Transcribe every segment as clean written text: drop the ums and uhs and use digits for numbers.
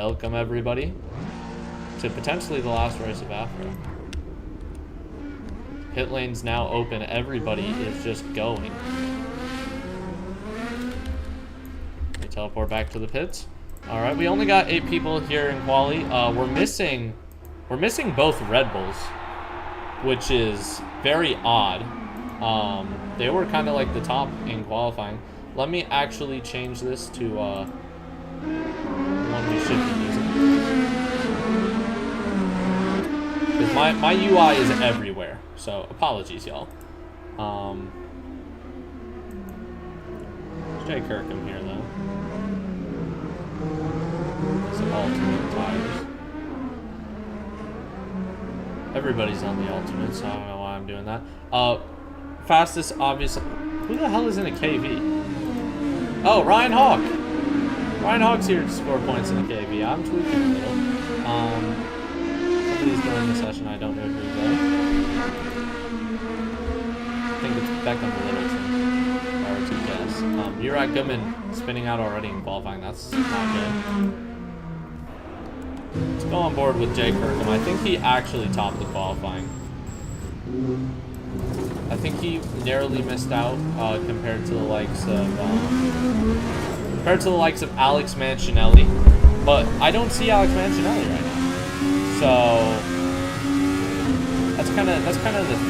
Welcome everybody to potentially the last race of Afro. Pit lane's now open. Everybody is just going. We teleport back to the pits. All right, we only got 8 people here in quali. We're missing both Red Bulls, which is very odd. They were kind of like the top in qualifying. Let me actually change this to one we should be using. Because my UI is everywhere, so apologies, y'all. Jay Kirkham here, though. Some ultimate tires. Everybody's on the ultimate, so I don't know why I'm doing that. Fastest, obviously. Who the hell is in a KV? Oh, Ryan Hawk. Ryan Hawk's here to score points in a KV. I'm tweaking a little. Somebody's joining the session. I don't know who though. I think it's Beckham Littleton. Or to guess. Urat Goodman spinning out already in qualifying. That's not good. Let's go on board with Jay Kirkham. I think he actually topped the qualifying. I think he narrowly missed out compared to the likes of Alex Mancinelli, but I don't see Alex Mancinelli right now. So that's kind of the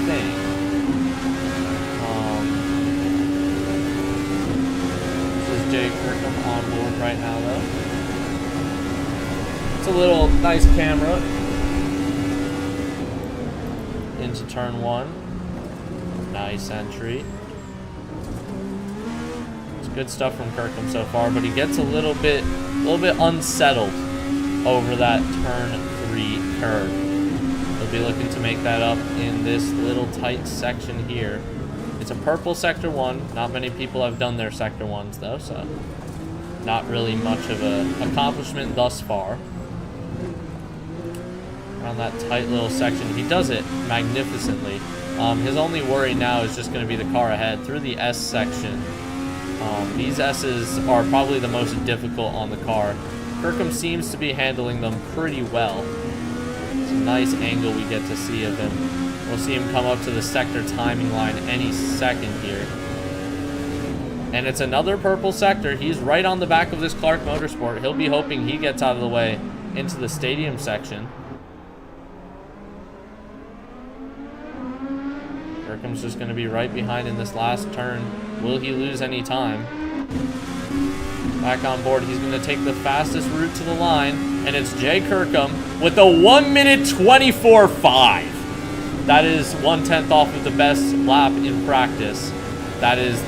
thing. This is Jay Kirkham on board right now, though. It's a little nice camera into turn 1. Nice entry. It's good stuff from Kirkham so far, but he gets a little bit unsettled over that turn 3 curve. He'll be looking to make that up in this little tight section here. It's a purple sector 1. Not many people have done their sector 1s though, so not really much of an accomplishment thus far. Around that tight little section, he does it magnificently. His only worry now is just going to be the car ahead through the S section. These S's are probably the most difficult on the car. Kirkham seems to be handling them pretty well. It's a nice angle we get to see of him. We'll see him come up to the sector timing line any second here. And it's another purple sector. He's right on the back of this Clark Motorsport. He'll be hoping he gets out of the way into the stadium section. Kirkham's just going to be right behind in this last turn. Will he lose any time? Back on board. He's going to take the fastest route to the line. And it's Jay Kirkham with a 1:24.5. That is 1/10 off of the best lap in practice. That is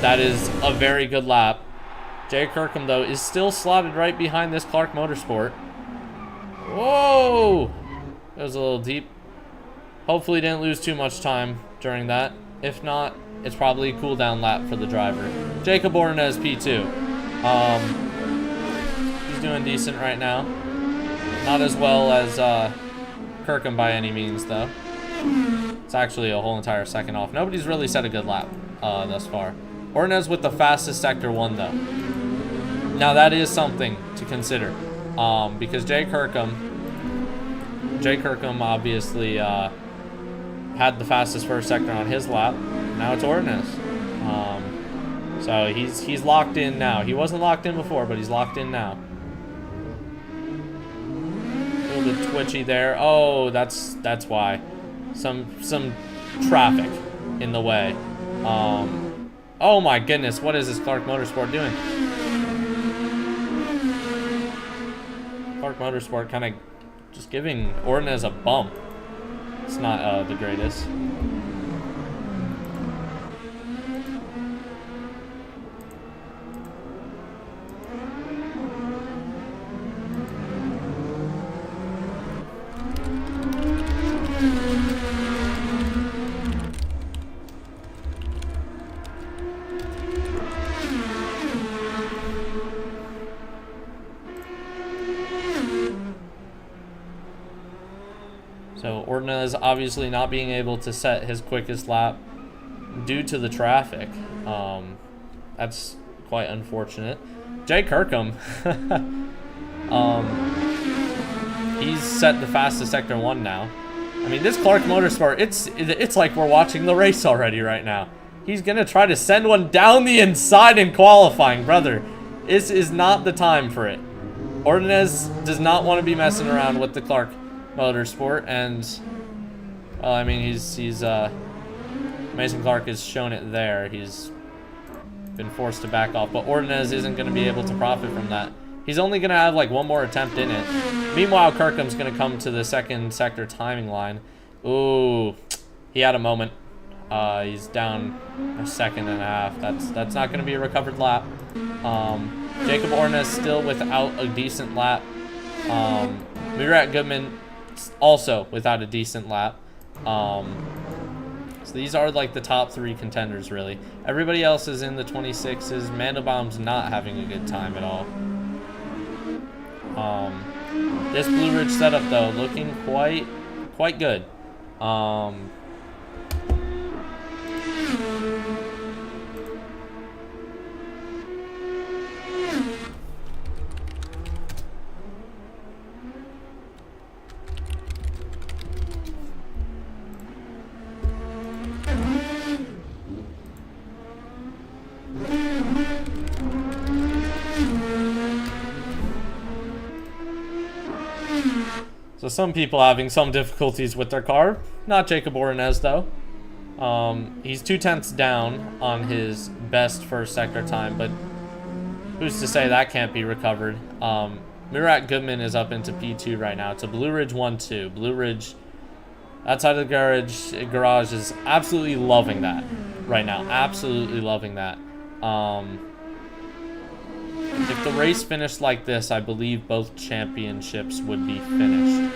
a very good lap. Jay Kirkham, though, is still slotted right behind this Clark Motorsport. Whoa! That was a little deep. Hopefully didn't lose too much time during that. If not, it's probably a cool down lap for the driver. Jacob Ornez P2. He's doing decent right now. Not as well as Kirkham by any means, though. It's actually a whole entire second off. Nobody's really set a good lap thus far. Ornez with the fastest sector 1, though. Now that is something to consider because Jay Kirkham obviously had the fastest first sector on his lap. Now it's Ornez. So he's locked in now. He wasn't locked in before, but he's locked in now. A little bit twitchy there. Oh, that's why. Some traffic in the way. Oh my goodness, what is this Clark Motorsport doing? Clark Motorsport kind of just giving Ornez a bump. It's not the greatest. So Ornez obviously not being able to set his quickest lap due to the traffic. That's quite unfortunate. Jay Kirkham He's set the fastest Sector 1 now. I mean, this Clark Motorsport, it's like we're watching the race already right now. He's going to try to send one down the inside in qualifying. Brother, this is not the time for it. Ordonez does not want to be messing around with the Clark Motorsport. And, well, I mean, Mason Clark has shown it there. He's been forced to back off. But Ordonez isn't going to be able to profit from that. He's only going to have like one more attempt in it. Meanwhile, Kirkham's going to come to the second sector timing line. Ooh, he had a moment. He's down a second and a half. That's not going to be a recovered lap. Jacob Ordonez still without a decent lap. Murat Goodman also without a decent lap. So these are like the top 3 contenders, really. Everybody else is in the 26s. Mandelbaum's not having a good time at all. This Blue Ridge setup, though, looking quite good. So some people having some difficulties with their car. Not Jacob Ordonez, though. He's 2/10 down on his best first sector time, but who's to say that can't be recovered? Murat Goodman is up into P2 right now. It's a Blue Ridge 1-2. Blue Ridge outside of the garage is absolutely loving that right now. Absolutely loving that. If the race finished like this, I believe both championships would be finished.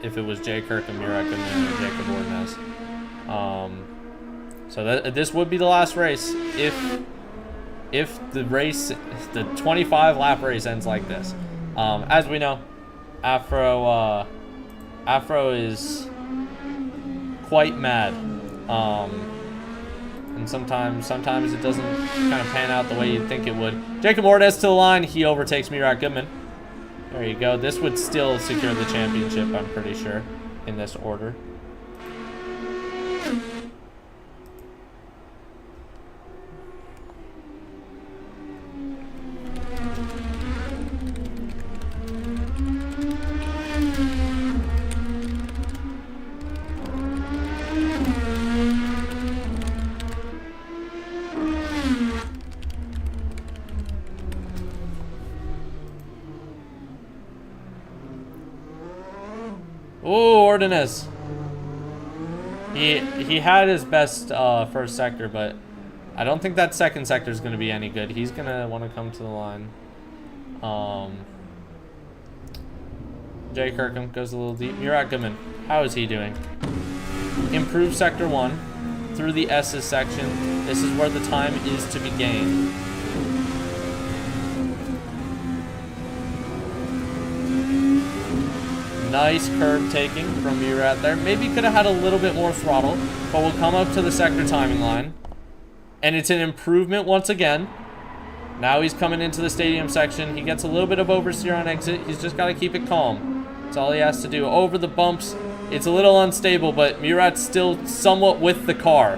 If it was Jay Kirk and Murat Goodman and Jacob Ordonez. So this would be the last race if the race, the 25 lap race ends like this. As we know, Afro is quite mad. And sometimes it doesn't kind of pan out the way you'd think it would. Jacob Ordonez to the line. He overtakes Murat Goodman. There you go. This would still secure the championship, I'm pretty sure, in this order. Oh, Ordonez. He had his best first sector, but I don't think that second sector is going to be any good. He's going to want to come to the line. Jay Kirkham goes a little deep. Murat Goodman, how is he doing? Improved sector 1 through the S's section. This is where the time is to be gained. Nice curve taking from Murat there. Maybe could have had a little bit more throttle, but we'll come up to the sector timing line. And it's an improvement once again. Now he's coming into the stadium section. He gets a little bit of oversteer on exit. He's just got to keep it calm. That's all he has to do. Over the bumps, it's a little unstable, but Murat's still somewhat with the car.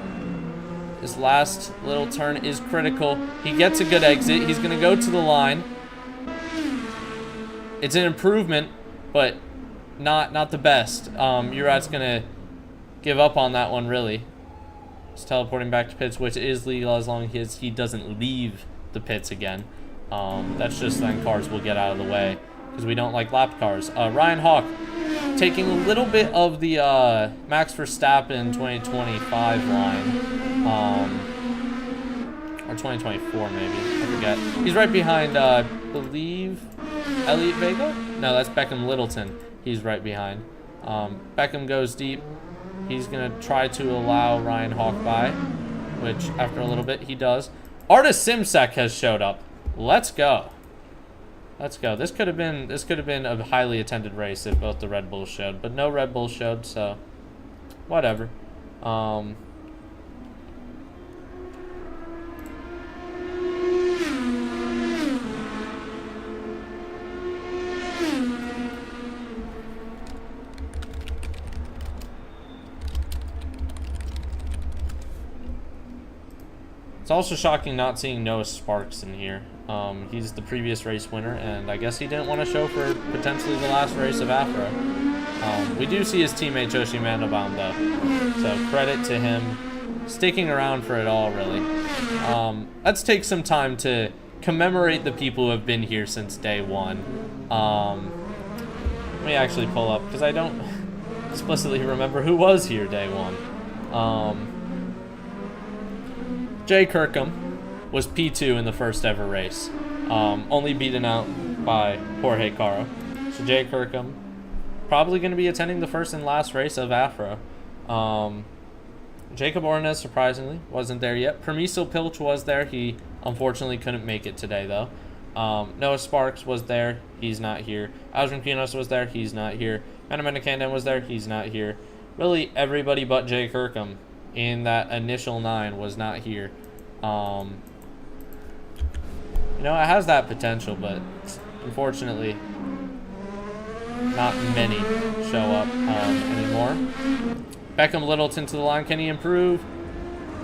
This last little turn is critical. He gets a good exit. He's going to go to the line. It's an improvement, but not the best. Murat's gonna give up on that one, really. He's teleporting back to pits, which is legal as long as he doesn't leave the pits again. That's just then cars will get out of the way because we don't like lap cars. Ryan Hawk taking a little bit of the Max Verstappen 2025 line, or 2024 maybe, I forget. He's right behind, I believe, Elliot Vega? No, that's Beckham Littleton. He's right behind. Beckham goes deep. He's going to try to allow Ryan Hawk by, which after a little bit he does. Artis Simsek has showed up. Let's go. Let's go. This could have been a highly attended race if both the Red Bulls showed, but no Red Bulls showed, so whatever. It's also shocking not seeing Noah Sparks in here. He's the previous race winner, and I guess he didn't want to show for potentially the last race of Afro. We do see his teammate Joshi Mandelbaum, though, so credit to him sticking around for it all, really. Let's take some time to commemorate the people who have been here since day one. Let me actually pull up, because I don't explicitly remember who was here day one. Jay Kirkham was P2 in the first ever race, only beaten out by Jorge Caro. So Jay Kirkham probably going to be attending the first and last race of Afro. Jacob Ornez, surprisingly, wasn't there yet. Permiso Pilch was there. He unfortunately couldn't make it today, though. Noah Sparks was there. He's not here. Azrin Quinos was there. He's not here. Manamena Kandan was there. He's not here. Really, everybody but Jay Kirkham in that initial 9 was not here. You know, it has that potential, but unfortunately, not many show up anymore. Beckham Littleton to the line. Can he improve?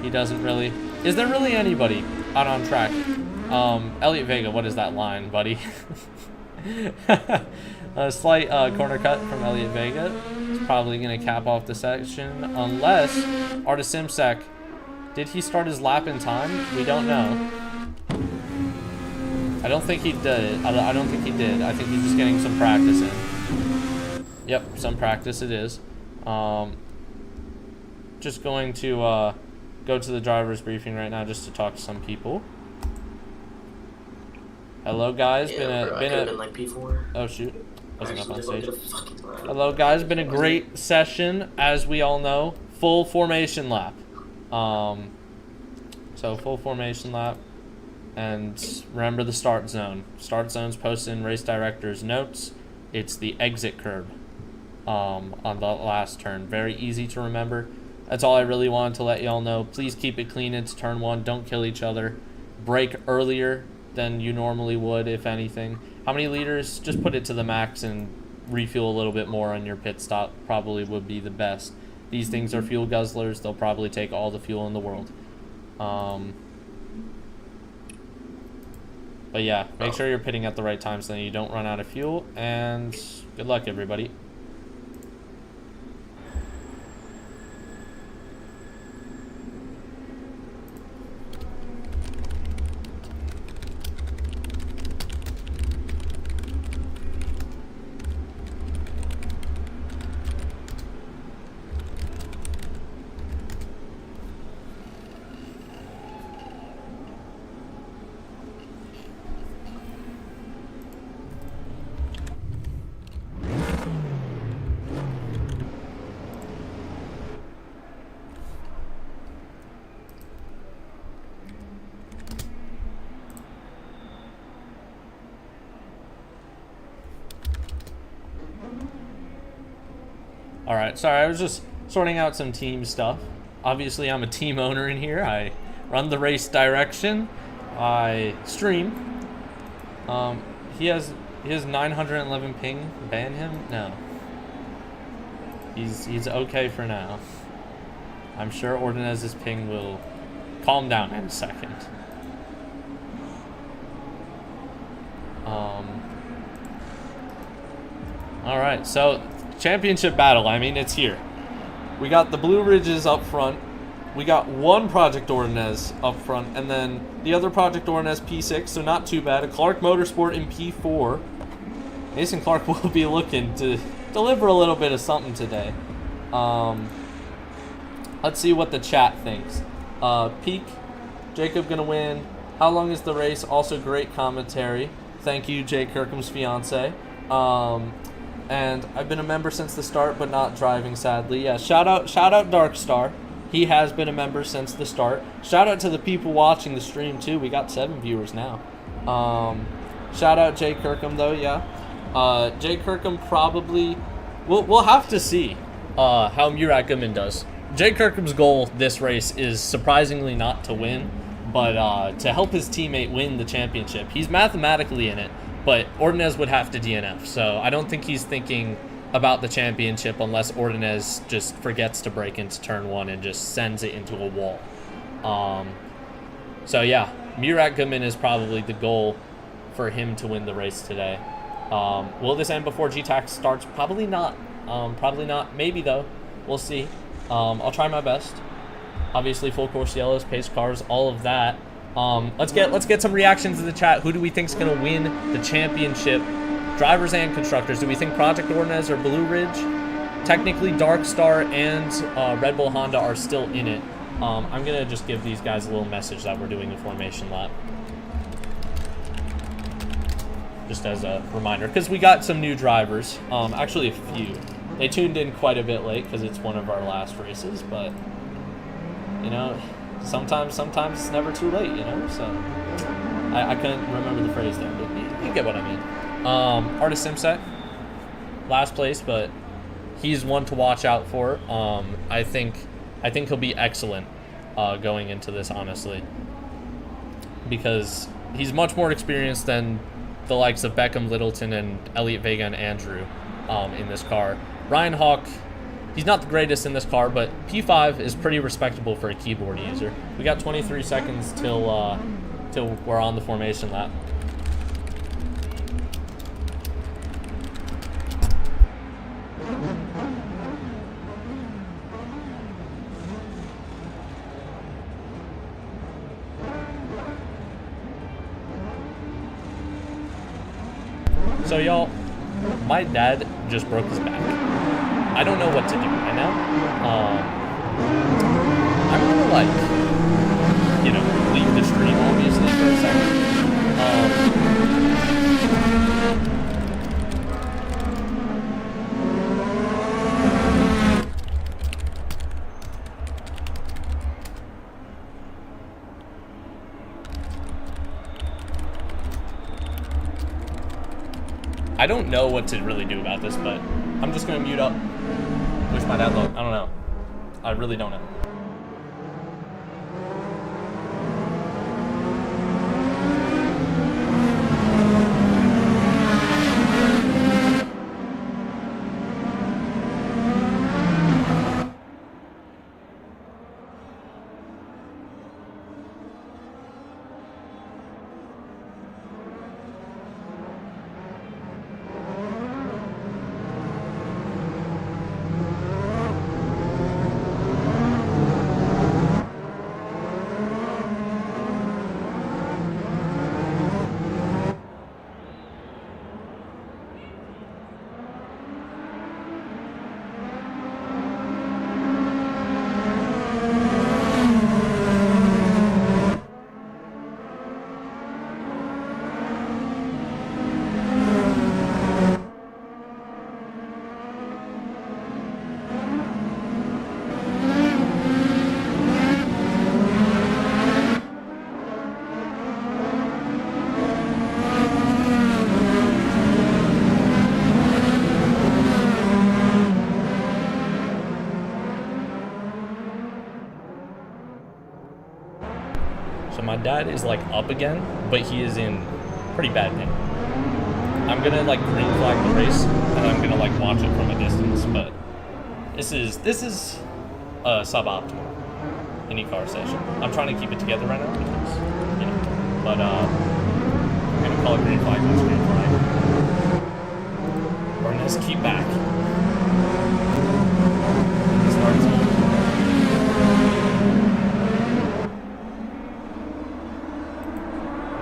He doesn't really. Is there really anybody out on track? Elliot Vega, what is that line, buddy? A slight corner cut from Elliot Vega. He's probably going to cap off the section, unless Artis Simsek. Did he start his lap in time? We don't know. I don't think he did. I don't think he did. I think he's just getting some practice in. Yep, some practice it is. Just going to go to the driver's briefing right now just to talk to some people. Hello, guys. Yeah, been like P4. Oh shoot, wasn't up on stage. Hello, guys. Been a great session, as we all know. Full formation lap. So full formation lap, and remember the start zone. Start zone's posted in race director's notes. It's the exit curb on the last turn. Very easy to remember. That's all I really wanted to let y'all know. Please keep it clean into turn 1. Don't kill each other. Brake earlier than you normally would, if anything. How many liters? Just put it to the max and refuel a little bit more on your pit stop. Probably would be the best. These things are fuel guzzlers. They'll probably take all the fuel in the world. But yeah, make sure you're pitting at the right time so that you don't run out of fuel. And good luck, everybody. Alright, sorry, I was just sorting out some team stuff. Obviously, I'm a team owner in here. I run the race direction. I stream. He has 911 ping. Ban him? No. He's okay for now. I'm sure Ordonez's ping will calm down in a second. Alright, so championship battle, I mean, it's here. We got the Blue Ridges up front. We got one Project Ordonez up front, and then the other Project Ordonez P6, so not too bad. A Clark Motorsport in P4. Mason Clark will be looking to deliver a little bit of something today. Let's see what the chat thinks. Peak, Jacob gonna win. How long is the race? Also great commentary. Thank you, Jay Kirkham's fiance. And I've been a member since the start, but not driving, sadly. Yeah, shout out Darkstar. He has been a member since the start. Shout out to the people watching the stream too. We got 7 viewers now. Shout out Jay Kirkham though. Yeah, Jay Kirkham probably. We'll have to see how Murat Goodman does. Jay Kirkham's goal this race is surprisingly not to win, but to help his teammate win the championship. He's mathematically in it, but Ordonez would have to DNF, so I don't think he's thinking about the championship unless Ordonez just forgets to break into turn 1 and just sends it into a wall. So yeah, Murat Goodman is probably the goal for him to win the race today. Will this end before GTAC starts? Probably not. Probably not. Maybe though. We'll see. I'll try my best. Obviously, full course yellows, pace cars, all of that. Let's get some reactions in the chat. Who do we think is going to win the championship? Drivers and constructors. Do we think Project Ornez or Blue Ridge? Technically, Dark Star and Red Bull Honda are still in it. I'm going to just give these guys a little message that we're doing a formation lap. Just as a reminder, because we got some new drivers. Actually, a few. They tuned in quite a bit late because it's one of our last races, but, you know, sometimes it's never too late, you know? So, I couldn't remember the phrase there, but you get what I mean. Artist Simsec, last place, but he's one to watch out for. I think he'll be excellent going into this, honestly, because he's much more experienced than the likes of Beckham, Littleton, and Elliott Vega and Andrew in this car. Ryan Hawk, he's not the greatest in this car, but P5 is pretty respectable for a keyboard user. We got 23 seconds till we're on the formation lap. So y'all, my dad just broke his back. I don't know what to do right now. I'm gonna, like, you know, leave the stream obviously for a second. I don't know what to really do about this, but I'm just gonna mute up. Wish my dad luck. I don't know. I really don't know. My dad is like up again, but he is in pretty bad pain. I'm gonna like green flag the race, and I'm gonna like watch it from a distance. But this is a suboptimal IndyCar session. I'm trying to keep it together right now because, you know. But I'm gonna call it green flag. That's green flag. Ornez, keep back.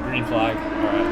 Green flag. All right.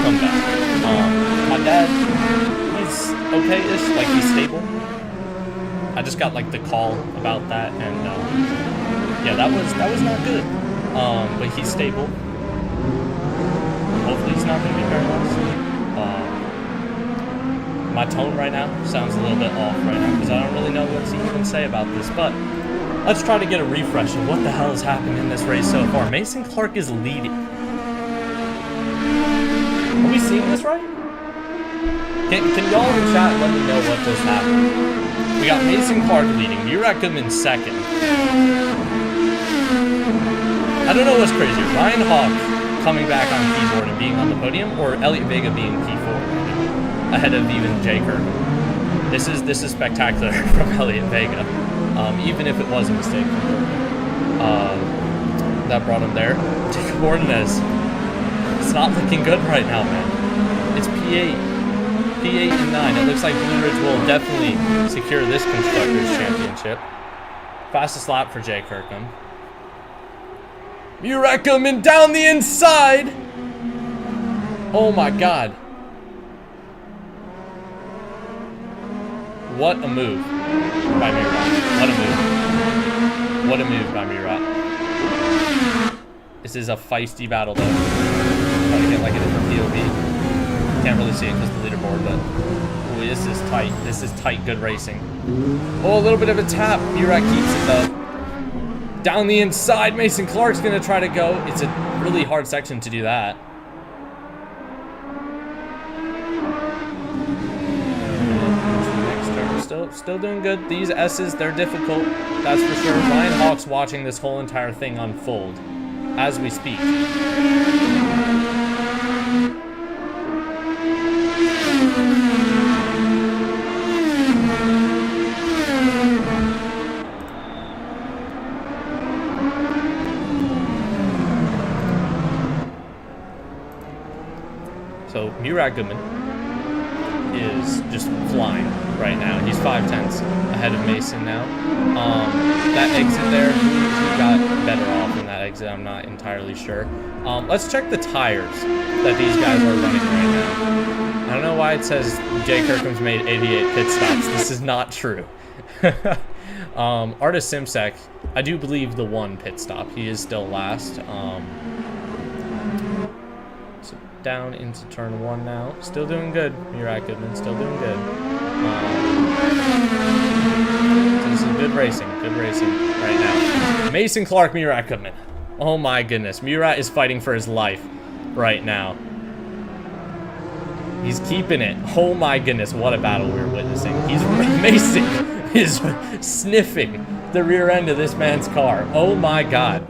comeback. My dad, he's okay-ish, like he's stable. I just got like the call about that, and yeah, that was not good. But he's stable. Hopefully he's not going to be paralyzed. My tone right now sounds a little bit off right now because I don't really know what to even say about this, but let's try to get a refresh of what the hell has happened in this race so far. Mason Clark is leading. Are we seeing this right? Can y'all in the chat let me know what just happened? We got Mason Clark leading, Murat Goodman second. I don't know what's crazier, Ryan Hawk coming back on P4 and being on the podium, or Elliot Vega being P4 ahead of even Jay Kirk. This is spectacular from Elliot Vega, even if it was a mistake from Kirk. That brought him there. Jacob Ordonez. It's not looking good right now, man. It's P8 and 9. It looks like Blue Ridge will definitely secure this Constructors Championship. Fastest lap for Jay Kirkham. Murat Goodman down the inside! Oh my god. What a move by Murat. What a move. What a move by Murat. This is a feisty battle though. Trying to get like a different POV. Can't really see it because the leaderboard, but ooh, this is tight. This is tight, good racing. Oh, a little bit of a tap. Murat keeps it though. Down the inside, Mason Clark's gonna try to go. It's a really hard section to do that. Still doing good. These S's, they're difficult, that's for sure. Ryan Hawk's watching this whole entire thing unfold as we speak. So Murat Goodman is just flying right now. He's 5/10 ahead of Mason now. That exit there, he got better off in that exit. I'm not entirely sure. Let's check the tires that these guys are running right now. I don't know why it says Jay Kirkham's made 88 pit stops. This is not true. Artis Simsek, I do believe the one pit stop. He is still last. So down into turn 1 now. Still doing good, Murat Goodman. Still doing good. This is good racing right now. Mason Clark, Murat Goodman. Oh my goodness, Murat is fighting for his life right now. He's keeping it. Oh my goodness, what a battle we're witnessing. Mason is sniffing the rear end of this man's car. Oh my god.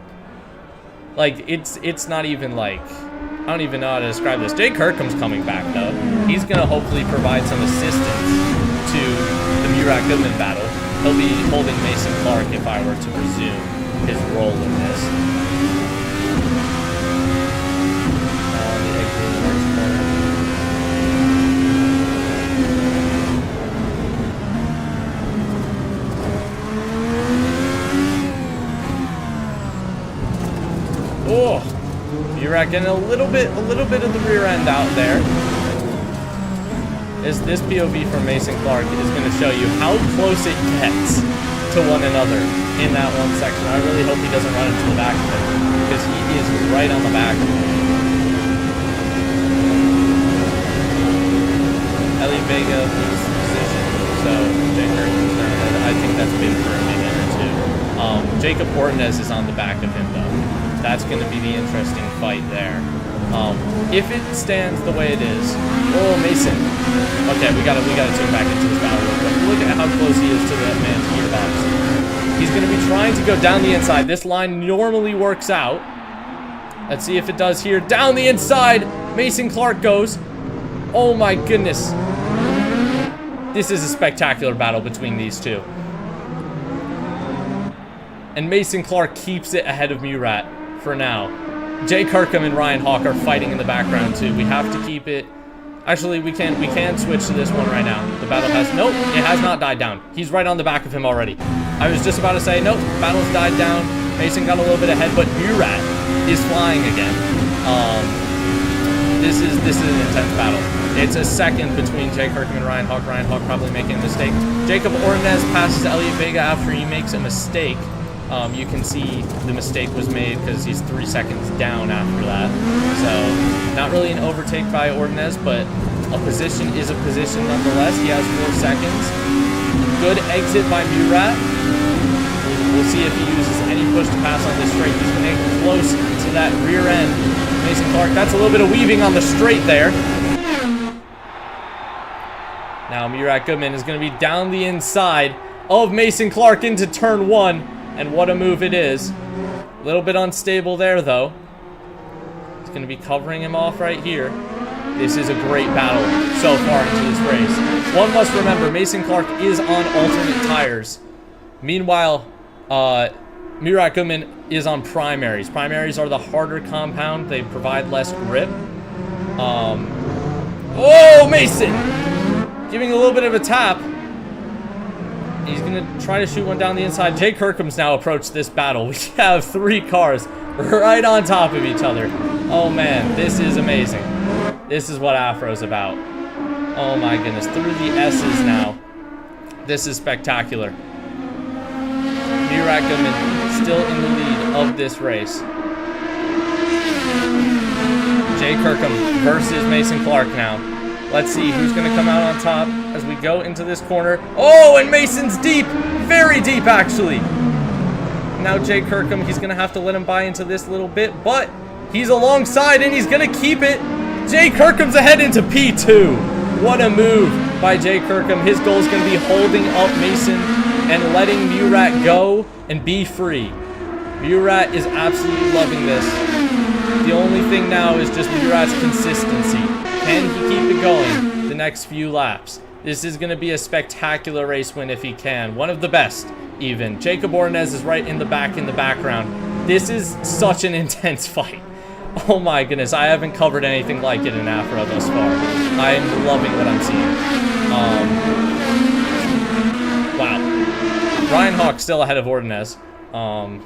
Like, it's not even like, I don't even know how to describe this. Jay Kirkham's coming back though. He's gonna hopefully provide some assistance to the Murat Goodman battle. He'll be holding Mason Clark if I were to resume his role in this. Oh, Murat getting a little bit of the rear end out there. This POV from Mason Clark is going to show you how close it gets to one another in that one section. I really hope he doesn't run into the back of it because he is right on the back of it. Ellie Vega loses position, so Jay Kirkham's down there. I think that's been for a minute or two. Jacob Ordonez is on the back of him though. That's going to be the interesting fight there. If it stands the way it is, oh Mason. Okay, we gotta tune back into this battle real quick. Look at how close he is to that man's gearbox. He's going to be trying to go down the inside. This line normally works out. Let's see if it does here. Down the inside, Mason Clark goes. Oh my goodness. This is a spectacular battle between these two. And Mason Clark keeps it ahead of Murat for now. Jay Kirkham and Ryan Hawk are fighting in the background too. We have to keep it. Actually, we can switch to this one right now. The battle has, nope, it has not died down. He's right on the back of him already. I was just about to say, nope, battle's died down. Mason got a little bit ahead, but Murat is flying again. This is an intense battle. It's a second between Jay Kirkham and Ryan Hawk. Ryan Hawk probably making a mistake. Jacob Ordonez passes Elliot Vega after he makes a mistake. You can see the mistake was made because he's 3 seconds down after that. So not really an overtake by Ordonez, but a position is a position nonetheless. He has 4 seconds. Good exit by Murat. We'll see if he uses any push to pass on this straight. He's going to get close to that rear end. Mason Clark, that's a little bit of weaving on the straight there. Now Murat Goodman is going to be down the inside of Mason Clark into turn 1. And what a move it is. A little bit unstable there, though. He's going to be covering him off right here. This is a great battle so far into this race. One must remember, Mason Clark is on alternate tires. Meanwhile, Murat Goodman is on primaries. Primaries are the harder compound. They provide less grip. Oh, Mason! Giving a little bit of a tap. He's going to try to shoot one down the inside. Jay Kirkham's now approached this battle. We have 3 cars right on top of each other. Oh, man. This is amazing. This is what Afro's about. Oh, my goodness. Through the S's now. This is spectacular. Murat Goodman still in the lead of this race. Jay Kirkham versus Mason Clark now. Let's see who's going to come out on top as we go into this corner. Oh, and Mason's deep. Very deep, actually. Now Jay Kirkham, he's going to have to let him buy into this little bit, but he's alongside and he's going to keep it. Jay Kirkham's ahead into P2. What a move by Jay Kirkham. His goal is going to be holding up Mason and letting Murat go and be free. Murat is absolutely loving this. The only thing now is just Murat's consistency. Can he keep it going the next few laps? This is going to be a spectacular race win if he can. One of the best, even. Jacob Ordonez is right in the background. This is such an intense fight. Oh my goodness, I haven't covered anything like it in Afro thus far. I'm loving what I'm seeing. Wow. Ryan Hawk still ahead of Ordonez.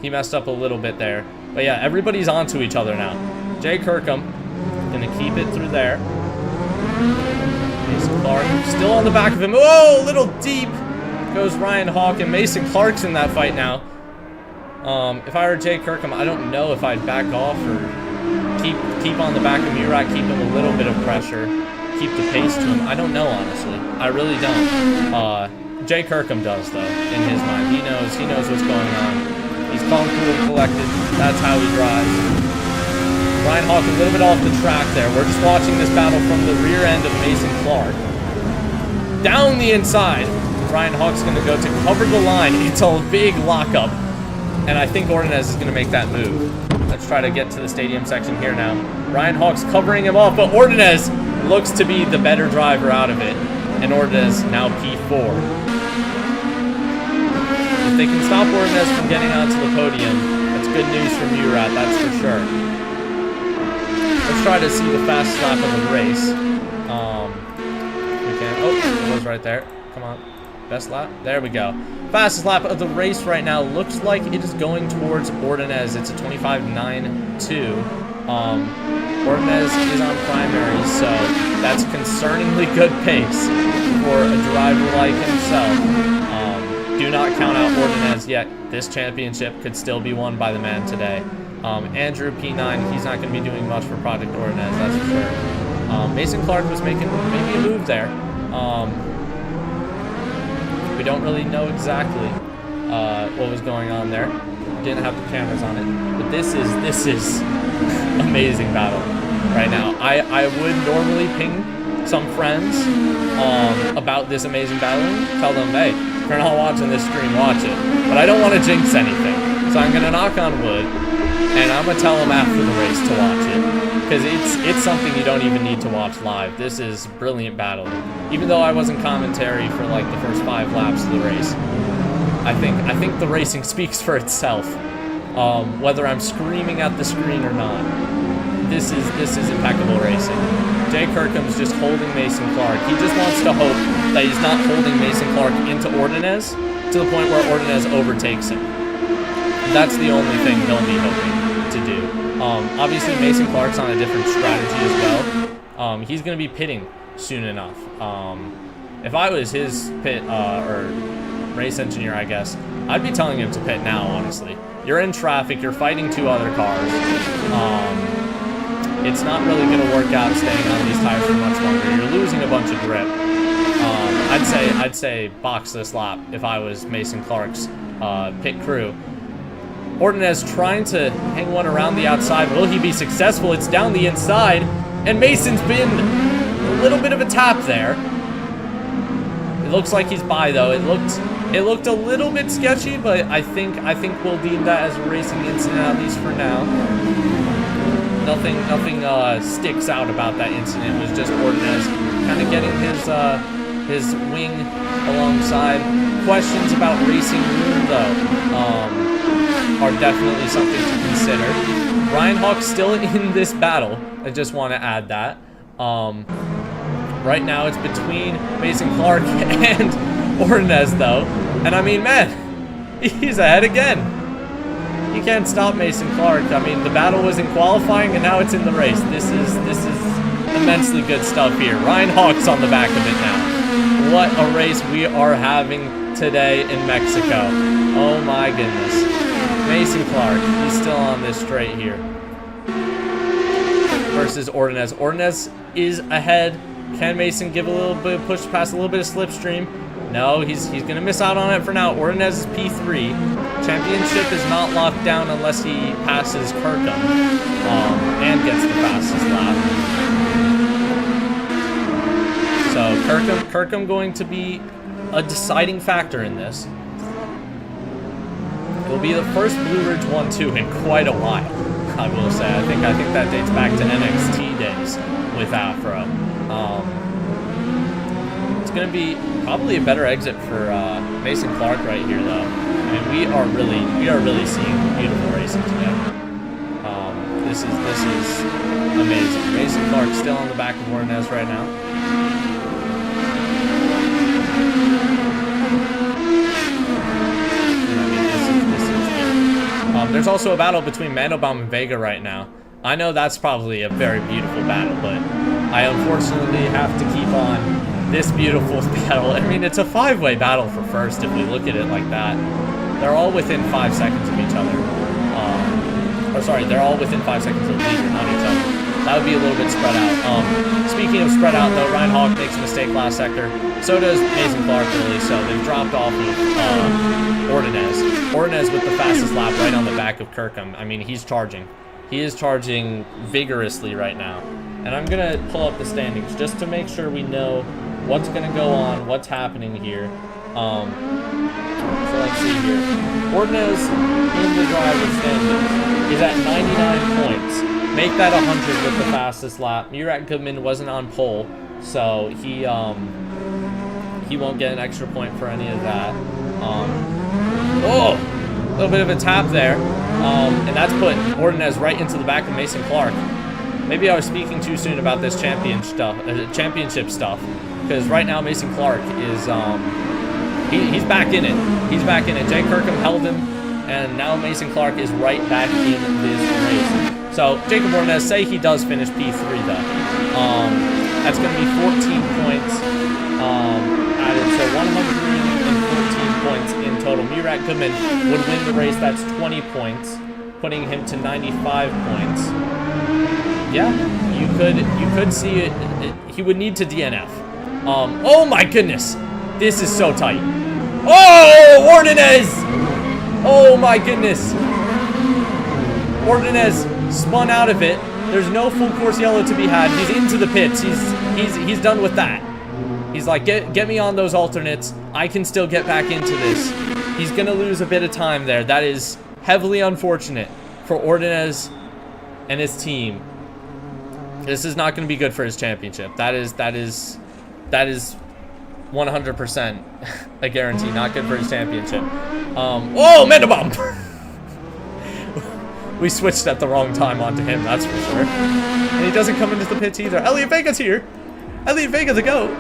He messed up a little bit there. But yeah, everybody's onto each other now. Jay Kirkham going to keep it through there. Mason Clark still on the back of him. Oh, a little deep goes Ryan Hawk, and Mason Clark's in that fight now. If I were Jay Kirkham, I don't know if I'd back off or keep on the back of Murat, keep him a little bit of pressure, keep the pace to him. I don't know, honestly. I really don't. Jay Kirkham does, though, in his mind. He knows what's going on. He's calm, cool, and collected. That's how he drives. Ryan Hawk a little bit off the track there. We're just watching this battle from the rear end of Mason Clark. Down the inside. Ryan Hawk's going to go to cover the line. It's a big lockup. And I think Ordonez is going to make that move. Let's try to get to the stadium section here now. Ryan Hawk's covering him off, but Ordonez looks to be the better driver out of it. And Ordonez now P4. If they can stop Ordonez from getting onto the podium, that's good news for Murat, that's for sure. Let's try to see the fastest lap of the race. We can. Oh, it was right there. Come on. Best lap. There we go. Fastest lap of the race right now looks like it is going towards Ordonez. It's a 25.92. Ordonez is on primaries, so that's concerningly good pace for a driver like himself. Do not count out Ordonez yet. This championship could still be won by the man today. Andrew P9, he's not going to be doing much for Project Ordonez, that's for sure. Mason Clark was making maybe a move there. We don't really know exactly what was going on there. Didn't have the cameras on it. But this is amazing battle right now. I would normally ping some friends about this amazing battle. Tell them, hey, if you're not watching this stream, watch it. But I don't want to jinx anything. So I'm going to knock on wood. And I'm going to tell them after the race to watch it. Because it's something you don't even need to watch live. This is brilliant battle. Even though I wasn't commentary for like the first 5 laps of the race. I think the racing speaks for itself. Whether I'm screaming at the screen or not. This is impeccable racing. Jay Kirkham's just holding Mason Clark. He just wants to hope that he's not holding Mason Clark into Ordonez to the point where Ordonez overtakes him. That's the only thing he'll be hoping to do. Obviously, Mason Clark's on a different strategy as well. He's going to be pitting soon enough. If I was his pit or race engineer, I guess, I'd be telling him to pit now, honestly. You're in traffic. You're fighting 2 other cars. It's not really going to work out staying on these tires for much longer. You're losing a bunch of grip. I'd say box this lap if I was Mason Clark's pit crew. Ordonez trying to hang one around the outside. Will he be successful? It's down the inside, and Mason's been a little bit of a tap there. It looks like he's by though. It looked a little bit sketchy, but I think we'll deem that as a racing incident, at least for now. Nothing sticks out about that incident. It was just Ordonez kind of getting his wing alongside. Questions about racing room though are definitely something to consider. Ryan Hawk's still in this battle. I just want to add that. Right now it's between Mason Clark and Ordonez though. And I mean, man, he's ahead again. You can't stop Mason Clark. I mean, the battle was in qualifying and now it's in the race. This is immensely good stuff here. Ryan Hawk's on the back of it now. What a race we are having today in Mexico. Oh my goodness. Mason Clark, he's still on this straight here. Versus Ordonez. Ordonez is ahead. Can Mason give a little bit of push past, a little bit of slipstream? No, he's going to miss out on it for now. Ordonez is P3. Championship is not locked down unless he passes Kirkham and gets the fastest lap. So Kirkham going to be a deciding factor in this. It'll be the first Blue Ridge 1-2 in quite a while, I will say. I think that dates back to NXT days with Afro. It's going to be probably a better exit for Mason Clark right here, though. I mean, we are really seeing beautiful racing today. This is amazing. Mason Clark still on the back of Ordonez right now. There's also a battle between Mandelbaum and Vega right now. I know that's probably a very beautiful battle, but I unfortunately have to keep on this beautiful battle. I mean, it's a 5-way battle for first if we look at it like that. They're all within 5 seconds of each other. They're all within 5 seconds of leader, not each other. That would be a little bit spread out. Speaking of spread out, though, Ryan Hawk makes a mistake last sector. So does Mason Clark, really. So they've dropped off of Ordonez. Ordonez with the fastest lap right on the back of Kirkham. I mean, he's charging. He is charging vigorously right now. And I'm going to pull up the standings just to make sure we know what's going to go on, what's happening here. So let's see here. Ordonez in the driver's standings is at 99 points. Make that 100 with the fastest lap. Murat Goodman wasn't on pole, so he won't get an extra point for any of that. Oh, a little bit of a tap there, and that's put Ordonez right into the back of Mason Clark. Maybe I was speaking too soon about this championship stuff, because right now Mason Clark is he's back in it. He's back in it. Jay Kirkham held him, and now Mason Clark is right back in this race. So Jacob Ordonez, say he does finish P3 though. That's going to be 14 points added, so 114 points in total. Murat Goodman would win the race. That's 20 points, putting him to 95 points. Yeah, you could see it. He would need to DNF. Oh my goodness, this is so tight. Oh, Ordonez! Oh my goodness. Ordonez spun out of it. There's no full course yellow to be had. He's into the pits. He's done with that. He's like, get me on those alternates. I can still get back into this. He's gonna lose a bit of time there. That is heavily unfortunate for Ordonez and his team. This is not gonna be good for his championship. That is 100% a guarantee. Not good for his championship. Oh, Mandelbaum! We switched at the wrong time onto him, that's for sure. And he doesn't come into the pits either. Elliot Vega's here. Elliot Vega the GOAT.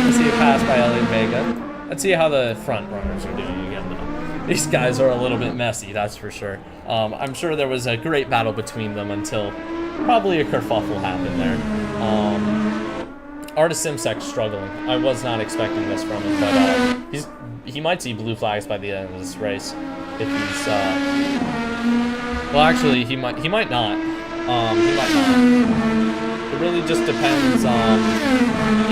Let's see a pass by Elliot Vega. Let's see how the front runners are doing again, though. These guys are a little bit messy, that's for sure. I'm sure there was a great battle between them until probably a kerfuffle happened there. Artis Simsek struggling. I was not expecting this from him, but he might see blue flags by the end of this race if he's well, actually he might not. He might not. It really just depends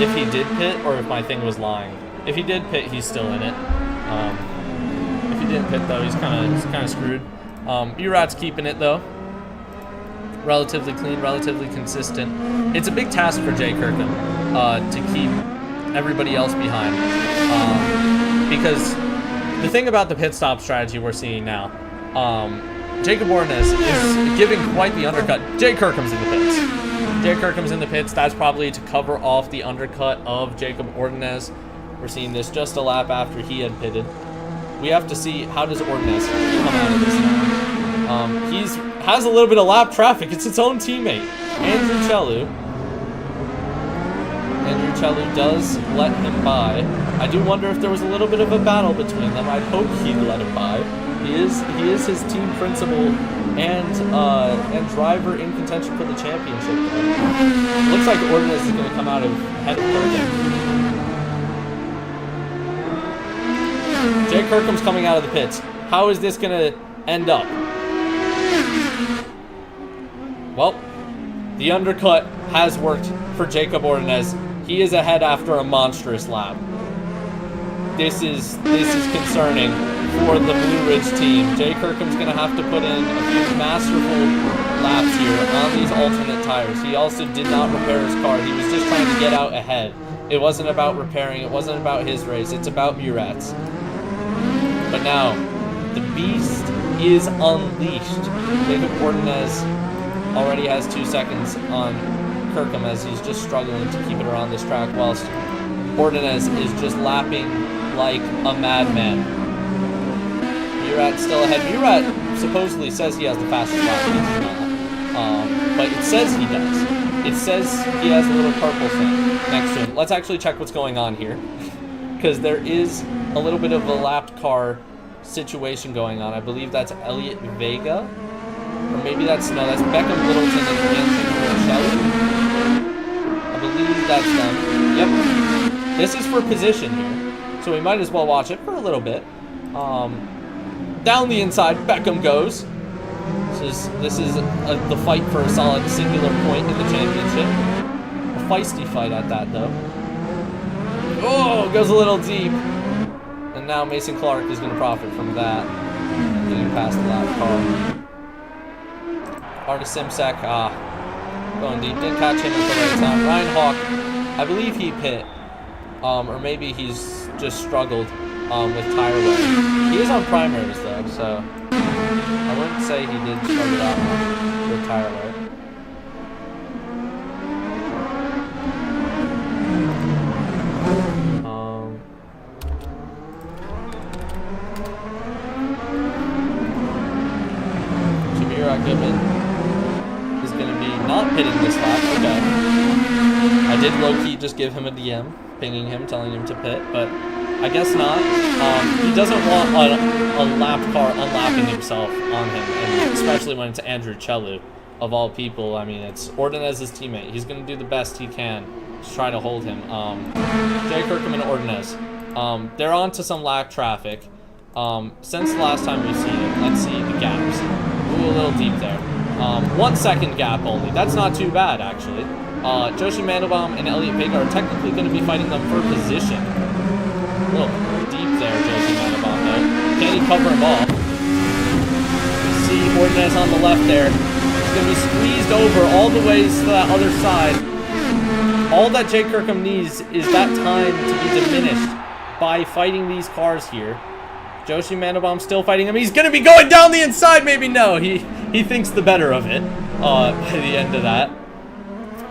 if he did pit or if my thing was lying. If he did pit, he's still in it. If he didn't pit though, he's kind of screwed. Urat's keeping it though. Relatively clean, relatively consistent. It's a big task for Jay Kirkham to keep everybody else behind. Because the thing about the pit stop strategy we're seeing now, Jacob Ordonez is giving quite the undercut. Jay Kirkham's in the pits. Jay Kirkham's in the pits. That's probably to cover off the undercut of Jacob Ordonez. We're seeing this just a lap after he had pitted. We have to see how does Ordonez come out of this now. He has a little bit of lap traffic. It's its own teammate, Andrew Chelu. Andrew Chelu does let him by. I do wonder if there was a little bit of a battle between them. I'd hope he'd let him by. He is his team principal and driver in contention for the championship. It looks like Ordonez is going to come out ahead of Kirkham. Jay Kirkham's coming out of the pits. How is this going to end up? Well, the undercut has worked for Jacob Ordonez. He is ahead after a monstrous lap. This is concerning for the Blue Ridge team. Jay Kirkham's going to have to put in a few masterful laps here on these alternate tires. He also did not repair his car. He was just trying to get out ahead. It wasn't about repairing. It wasn't about his race. It's about Murat's. But now, the beast is unleashed. Jacob Ordonez already has 2 seconds on Kirkham as he's just struggling to keep it around this track whilst Ordonez is just lapping like a madman. Murat still ahead. Murat supposedly says he has the fastest lap. He does not. But it says he does. It says he has a little purple thing next to him. Let's actually check what's going on here. Because there is a little bit of a lapped car situation going on. I believe that's Elliot Vega. Or maybe that's Beckham Littleton and Anthony Shelley. I believe that's them. Yep. This is for position here. So we might as well watch it for a little bit. Down the inside, Beckham goes. This is the fight for a solid singular point in the championship. A feisty fight at that, though. Oh, goes a little deep. And now Mason Clark is going to profit from that. Getting past the lap car. Artis Simsek, going deep. Didn't catch him at the right time. Ryan Hawk, I believe he pit. Or maybe he's just struggled with tire wear. He is on primaries though, so I wouldn't say he did struggle that much with tire wear. Goodman is going to be not pitting this lap. Okay. I did low-key just give him a DM, pinging him, telling him to pit, but I guess not. He doesn't want a lapped car unlapping himself on him, and especially when it's Andrew Chelu, of all people. I mean, it's Ordonez's teammate. He's going to do the best he can to try to hold him. Jay Kirkham and Ordonez, they're on to some lap traffic. Since the last time we've seen it, let's see the gaps. Ooh, a little deep there. 1 second gap only. That's not too bad, actually. Joshi Mandelbaum and Elliot Vega are technically going to be fighting them for position. A little deep there, Joshi Mandelbaum, though. Can he cover them all? You see Ordonez on the left there. He's going to be squeezed over all the ways to that other side. All that Jay Kirkham needs is that time to be diminished by fighting these cars here. Joshi Mandelbaum still fighting him. He's going to be going down the inside. Maybe no. He thinks the better of it by the end of that.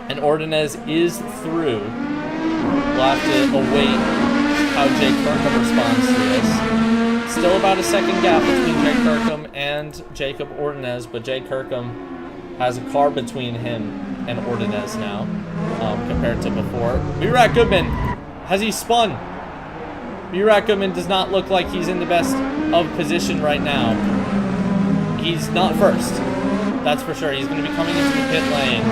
And Ordonez is through. We'll have to await how Jay Kirkham responds to this. Still about a second gap between Jay Kirkham and Jacob Ordonez, but Jay Kirkham has a car between him and Ordonez now compared to before. Murat Goodman, has he spun? Murat Goodman does not look like he's in the best of position right now, he's not first. That's for sure. He's going to be coming into the pit lane.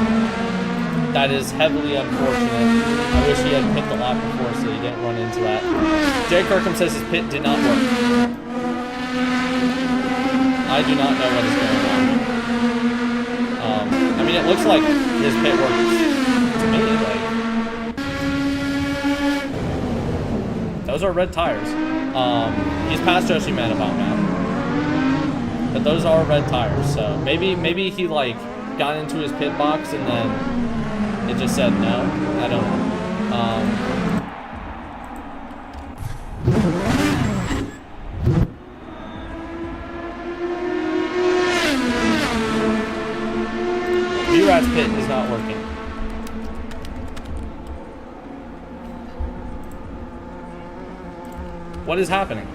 That is heavily unfortunate. I wish he had pit the lap before so he didn't run into that. Jay Kirkham says his pit did not work. I do not know what is going on. I mean, it looks like his pit works to me. Like, those are red tires. He's past Joshi Manabout now. But those are red tires, so maybe he like got into his pit box and then it just said no. I don't know. B-Rat's pit is not working. What is happening?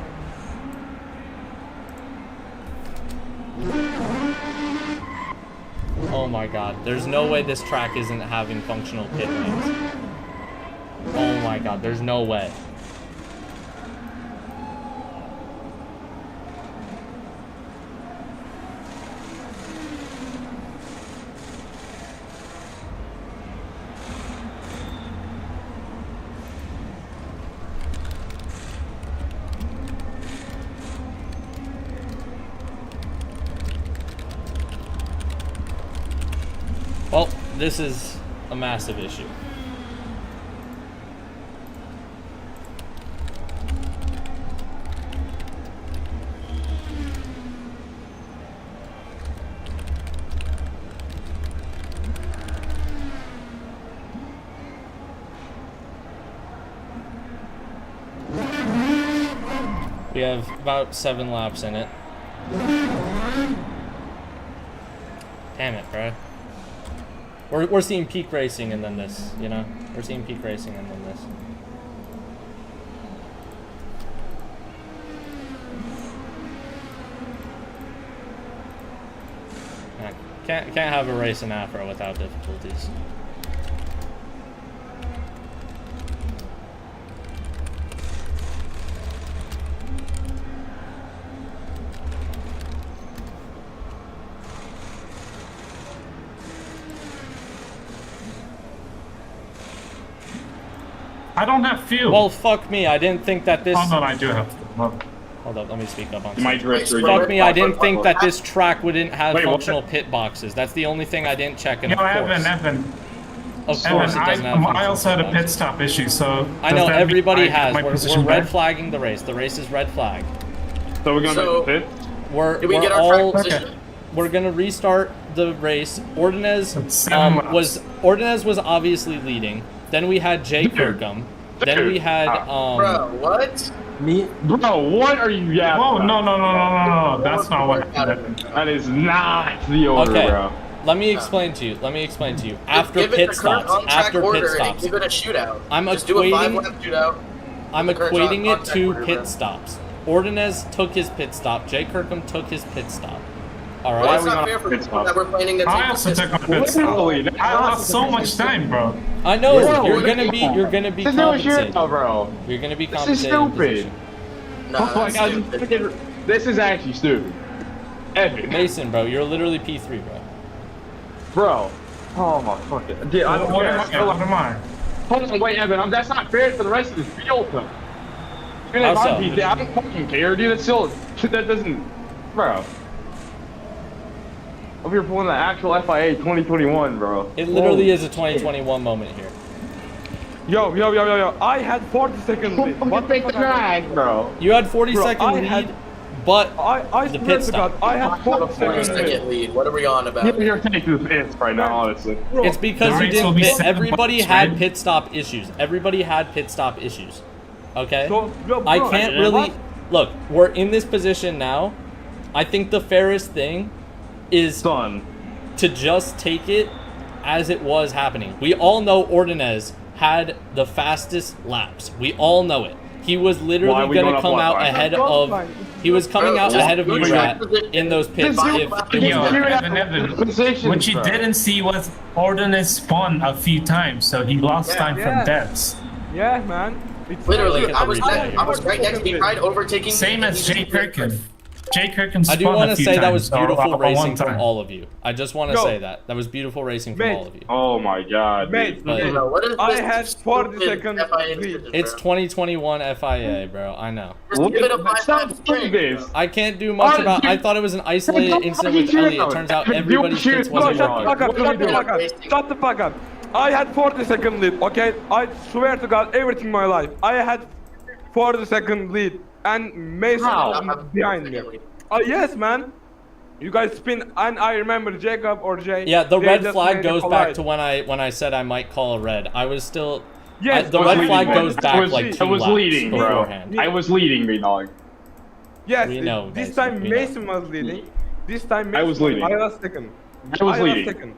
Oh my god, there's no way this track isn't having functional pit lanes. Oh my god, there's no way. Well, this is a massive issue. We have about 7 laps in it. Damn it, bro. We're seeing peak racing and then this, you know? We're seeing peak racing and then this. Yeah, can't have a race in Afro without difficulties. I don't have fuel. Well, fuck me. I didn't think that this... Oh, no, I do have fuel. Hold up, let me speak up on Fuck me, I didn't think that this track wouldn't have functional pit boxes. That's the only thing I didn't check, and Evan. Of course it doesn't have I also had a pit stop issue, so... I know, everybody has. We're red flagging the race. The race is red flag. So we're gonna pit? We're gonna restart the race. Ordonez was obviously leading. Then we had Jay Kirkham. Then we had Bro, what? Bro, what are you yapping? Whoa, no. That's not what happened. That is not the order, bro. Let me explain to you. After pit stops. Give it a shootout. I'm equating it to pit stops. Ordonez took his pit stop. Jay Kirkham took his pit stop. All right. Well, that's not fair for people that we're planning to take. I also took a pit stop. I lost so much time, bro. I know. You're gonna be compensated. Bro. You're gonna be This compensated. is stupid. No, that's stupid. This is actually stupid. Epic. Mason, bro, you're literally P3, bro. Bro. Oh my fucking. Dude, I don't care. What am I? Hold on, wait, Evan. That's not fair for the rest of the field, though. How so? I don't fucking care, dude. That's still. That doesn't. Bro. Over here pulling the actual FIA 2021, bro. It literally is a 2021 moment here. Yo. I had 40 seconds lead. What the drag, bro? You had 40-second lead, but I the swear pit to God, stop. I had 40 seconds Second lead. What are we on about? You're taking the piss right now, honestly. Bro, It's because you race will didn't be pit. 7 Everybody points, had right? pit stop issues. Okay? So, yo, bro, I can't really... what? Look, we're in this position now. I think the fairest thing is Son. to just take it as it was happening. We all know Ordonez had the fastest laps. We all know it. He was literally going to come out ahead of... He was coming out ahead of Murat in those pits. Evan, what you didn't see was Ordonez spun a few times, so he lost time from depths. Yeah, man. Literally, Look at I the was replay I was right next to me, tried overtaking. Same as Jay Kirkin. Jay Kirkin I do spun want a to few say that was times, or beautiful one racing from time. all of you. I just want to Yo. say that was beautiful racing from Mate. all of you. Oh my god, Mate, dude. But Bro, what is I this had 40 stupid seconds FIA lead. decision, It's bro? 2021 FIA, bro. I know. Just give it a 5 Stop times doing this. I can't do much about. I thought it was an isolated incident with Elliot. Turns out everybody's pits Bro, wasn't shut the fuck working. up, shut the fuck up, shut the fuck up. I had 40-second lead, okay? I swear to God, everything in my life. I had 40-second lead, and Mason was behind me. Yes, man. You guys spin, and I remember Jacob or Jay. Yeah, the they red just flag made a goes collide. back to when I said I might call a red. I was still. Yes, the I was red leading, flag man. goes back like 2 I was laps leading, bro. beforehand. I was leading, me dog. Yes, We know, this Mason, time we know. Mason was leading. This time Mason I was leading. I was second. I was leading. second.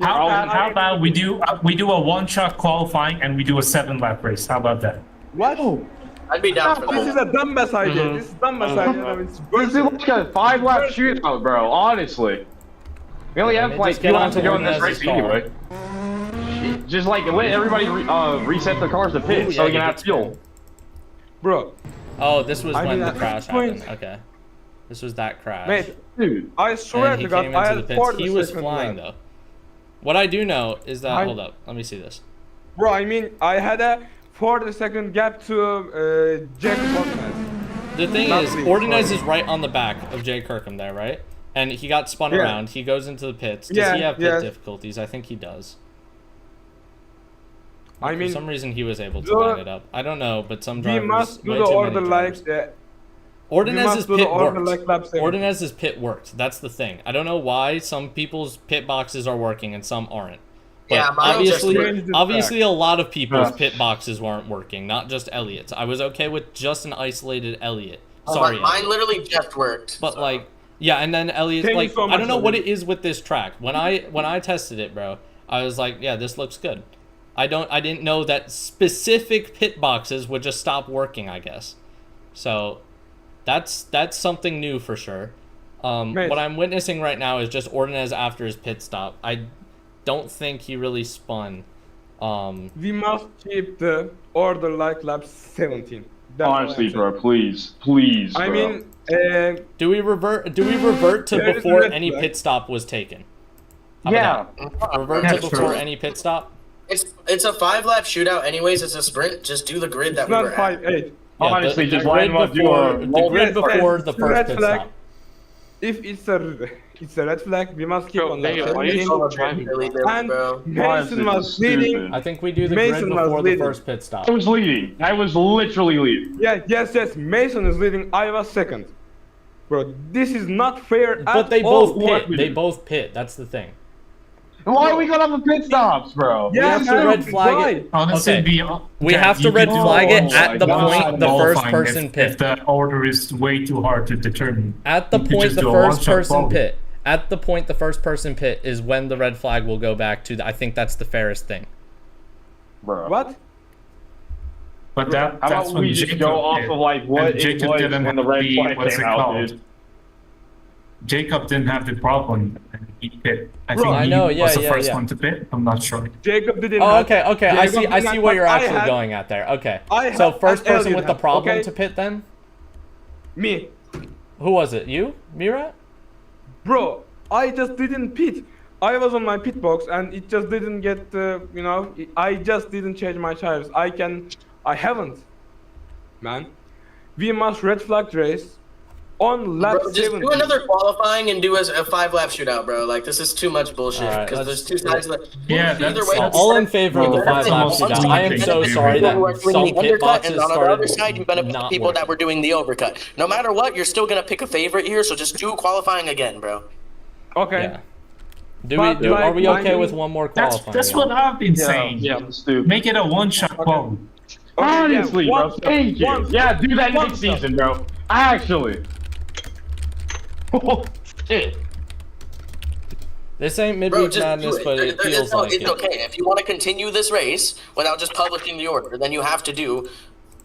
How about we do a one-shot qualifying and we do a 7-lap race? How about that? What? I'd be down for This is that. a dumbass idea. This is dumbass idea. It's This is like a 5-lap shootout, bro. Honestly, we only have Just like get 2 on laps to to go in this Hernandez's race car. anyway. Just like let everybody reset the cars to pit Ooh, so yeah, we can he have gets fuel. Bro, Oh, this was I when mean, the at crash this point- happened. Okay, this was that crash. mate, Dude, I swear And he to God, came I into the had pits. 40 He was seconds flying left. though. What I do know is that. I- Hold up, let me see this. Bro, I mean, I had a 40-second gap to Jacob Ordonez. The thing Not is, me, Ordonez sorry. is right on the back of Jay Kirkham there, right? And he got spun Yeah. around. He goes into the pits. Does Yeah, he have pit yes. difficulties? I think he does. I For mean, some reason he was able to the- line it up. I don't know, but some we drivers. must do way the too order many like drivers. that. Ordonez's must do the pit order worked. like lap 7. Ordonez's pit worked. That's the thing. I don't know why some people's pit boxes are working and some aren't. But Yeah, mine just obviously, changed the obviously, a lot of people's Yeah. pit boxes weren't working, not just Elliot's. I was okay with just an isolated Elliot. Oh, Sorry, mine Elliot. literally just worked. But so. like, yeah, and then Elliot, Thank you like, so I much, don't know what it Elliot. is with this track. When I tested it, bro, I was like, yeah, this looks good. I didn't know that specific pit boxes would just stop working, I guess. So, that's something new for sure. Mate. What I'm witnessing right now is just Ordonez after his pit stop. I don't think he really spun. We must keep the order like lap 17. That's what honestly, I'm bro, saying. please, bro. I mean, Do we revert to There is before red any flag. pit stop was taken? How yeah. about that? Revert Yeah, to before sure. any pit stop? It's a 5-lap shootout anyways. It's a sprint. Just do the grid that it's we not were at. 5-8. Yeah, Honestly, just grid line them up, do before a the roll grid back. before the It's first red pit flag. stop. If it's a red flag, we must keep Bro, on lap Dave, why are you 17. so driving? Really did, And bro. Mason Honestly, was leading. stupid. I think we do the Mason grid was before the leading. first pit stop. I was leading. I was literally leading. Yeah, yes. Mason is leading. I was second. Bro, this is not fair But at they all. both pit. They both pit. That's the thing. Why are we gonna have a pit stops, bro? Yeah, have to man, red flag why? it. Honestly, Okay. We Jack, have to you red could do flag it Oh at my the God. point the first qualifying person if pit. the order is way too hard to determine. At the You could point just the do a first one-shot person quality. pit. At the point the first person pit is when the red flag will go back to. I think that's the fairest thing. Bro. What? But How that's about when we just Jacob go off did. of like what And it Jacob was didn't when the have red the- flag what's came it out, called? dude. Jacob didn't have the problem. And he pit. I Bro, think I he know, yeah, was the yeah, first yeah. one to pit. I'm not sure. Jacob didn't Oh, have- okay. I Jacob see didn't what have- you're I actually had- going at there. Okay. I So had- first and person Elliot with the had, problem okay? to pit then? Me. Who was it? You? Mira? Bro, I just didn't pit. I was on my pit box and it just didn't get, I just didn't change my tires. I haven't. Man. We must red flag race on lap Bro, just 7. do another qualifying and do a 5-lap shootout, bro. Like, this is too much bullshit. Alright, Because let's- there's two sides of the... Yeah, Either that's- way, All in favor of the Well, that's 5-lap almost shootout. I am something so to do sorry with that People who are doing some the pit undercut, boxes and on the started other side, you benefit the not people that working. were doing the overcut. No matter what, you're still gonna pick a favorite here, so just do qualifying again, bro. Okay. Yeah. But, Are we like, okay I with mean- one more That's qualifying? what I've been saying. Yeah, stupid. Make it a one-shot quality. Okay, yeah, Honestly, bro. one- Thank you. one- Yeah, do that one- next season, bro. Actually. Oh, shit. This ain't Bro, midweek just madness, do it. but it There- feels like it's it. okay. If you want to continue this race without just publishing the order, then you have to do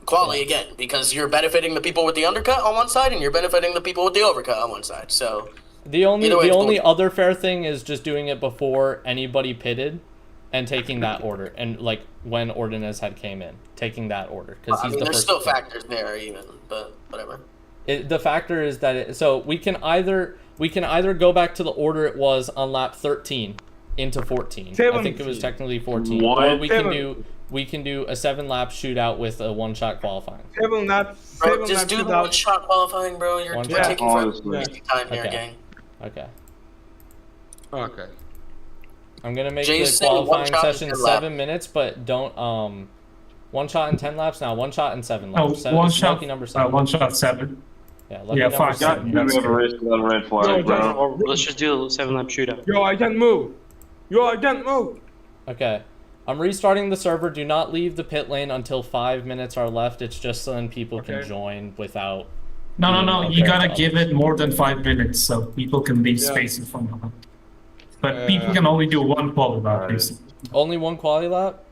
quali again, because you're benefiting the people with the undercut on one side, and you're benefiting the people with the overcut on one side. So The only Either way, it's other bullshit. fair thing is just doing it before anybody pitted. and taking that order, and like when Ordonez had came in, taking that order because I he's mean, the there's first. still factors there even, but whatever. The factor is that so we can either go back to the order it was on lap 13 into 14. I think it was technically 14. What? Or we can do a 7-lap shootout with a one-shot qualifying. 7 laps. Bro, 7 just laps do the without- one-shot qualifying, bro. You're One we're shot. taking forever Honestly. wasting time here, Okay. gang. Okay. Okay. I'm gonna make Jason, the qualifying one shot session and 7 minutes, but don't one shot in 10 laps now. One shot in 7 Oh, laps. one It's shot. lucky number 7. One shot 7. Yeah, lucky Yeah, number fine. 7. God, you have a race without a red flag, bro. Or let's just do a 7-lap shootout. Yo, I can't move. Yo, I can't move. Okay. I'm restarting the server. Do not leave the pit lane until 5 minutes are left. It's just so then people can Okay. join without. No. You gotta Okay. give it more than 5 minutes so people can leave Yeah. space in front of them. But people can only do one quality lap, basically. Only one quality lap?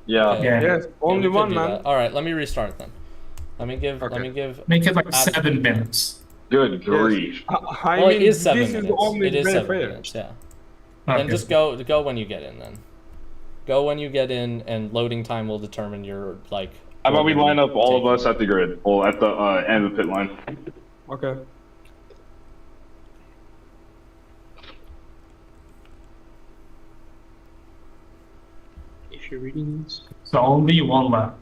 Yeah. Okay. Yeah. Yes, only we could one, do man. that. All right, let me restart then. Let me give. Make it like 7 minutes. Good grief. I Well, mean, it is 7 this minutes. is only It is very 7 fair. minutes. Yeah. Okay. And just go when you get in then. Go when you get in, and loading time will determine your like. How about we order line up all of taking. us at the grid? Well, at the end of the pit line. Okay. If you're reading this. So only one lap.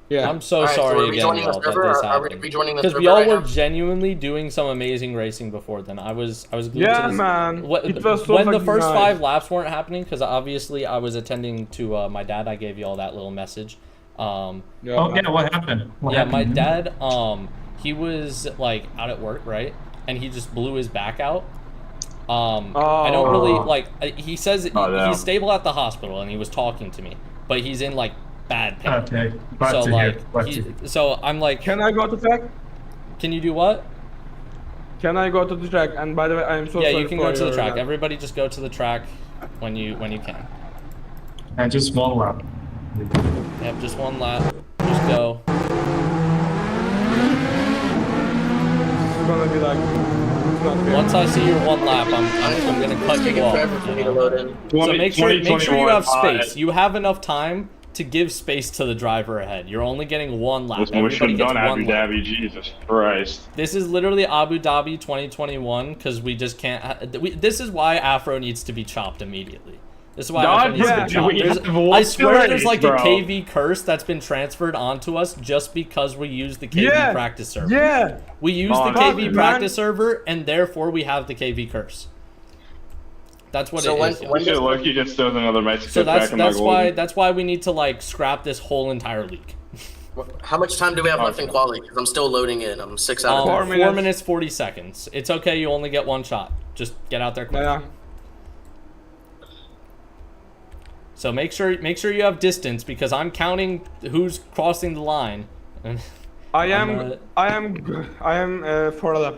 Yeah. I'm so Alright, so sorry we're again, rejoining the y'all, that server, this or are we happened. rejoining the Because we server all right were now? genuinely doing some amazing racing before then. I was glued to Yeah, this. man. What, It was so when the fucking first nice. 5 laps weren't happening, because obviously I was attending to my dad. I gave you all that little message. Yeah, Oh yeah, what happened? What Yeah, happened? my dad, he was like out at work, right? And he just blew his back out. I don't really like. He says damn. he's stable at the hospital, and he was talking to me, but he's in like bad pain. Okay, glad So to hear. like, Glad to hear. so I'm like, Can I go to track? can you do what? Can I go to the track? And by the way, I am so Yeah, sorry you can for go to the your track. lap. Everybody just go to the track when you can. And just one lap. Yep, just one lap. Just go. It's gonna be like. It's not fair. Once I see your one lap, I'm gonna cut It's taking you off. forever for you me to know? load in. So make sure you 2021 have high. space. You have enough time to give space to the driver ahead. You're only getting one lap. Listen, we should Everybody have gets done Abu one lap. Dhabi. Jesus Christ. This is literally Abu Dhabi 2021 because we just can't. This is why Afro needs to be chopped immediately. This is why God, Afro needs yeah, to be chopped. we There's- have one I swear there's race, like bro. a KV curse that's been transferred onto us just because we use the KV Yeah. practice server. Yeah. We use Oh, the fuck, KV man. practice server, and therefore we have the KV curse. That's what So it when- is. y'all. when We should does- look. He just throws another Mexican So back in my that's why we need to like scrap this whole entire league. How much time do we have left in quality? Because I'm still loading in. I'm 6 out of 10. 4 4 minutes. minutes 40 seconds. It's okay. You only get one shot. Just get out there quick. Yeah. So make sure you have distance because I'm counting who's crossing the line. I I'm, am for a lap.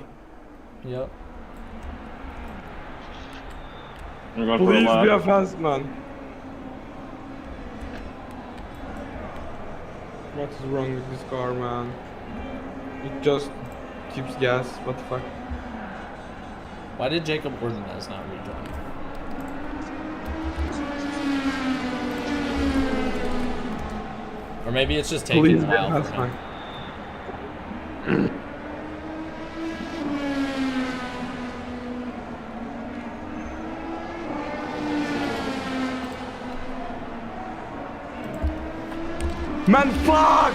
Yep. We're going for a Please be a lap. fast man. What is wrong with this car, man? It just keeps gas. What the fuck? Why did Jacob Ordonez not rejoin? Or maybe it's just taking Please a be a while fast for him. man. Man, fuck!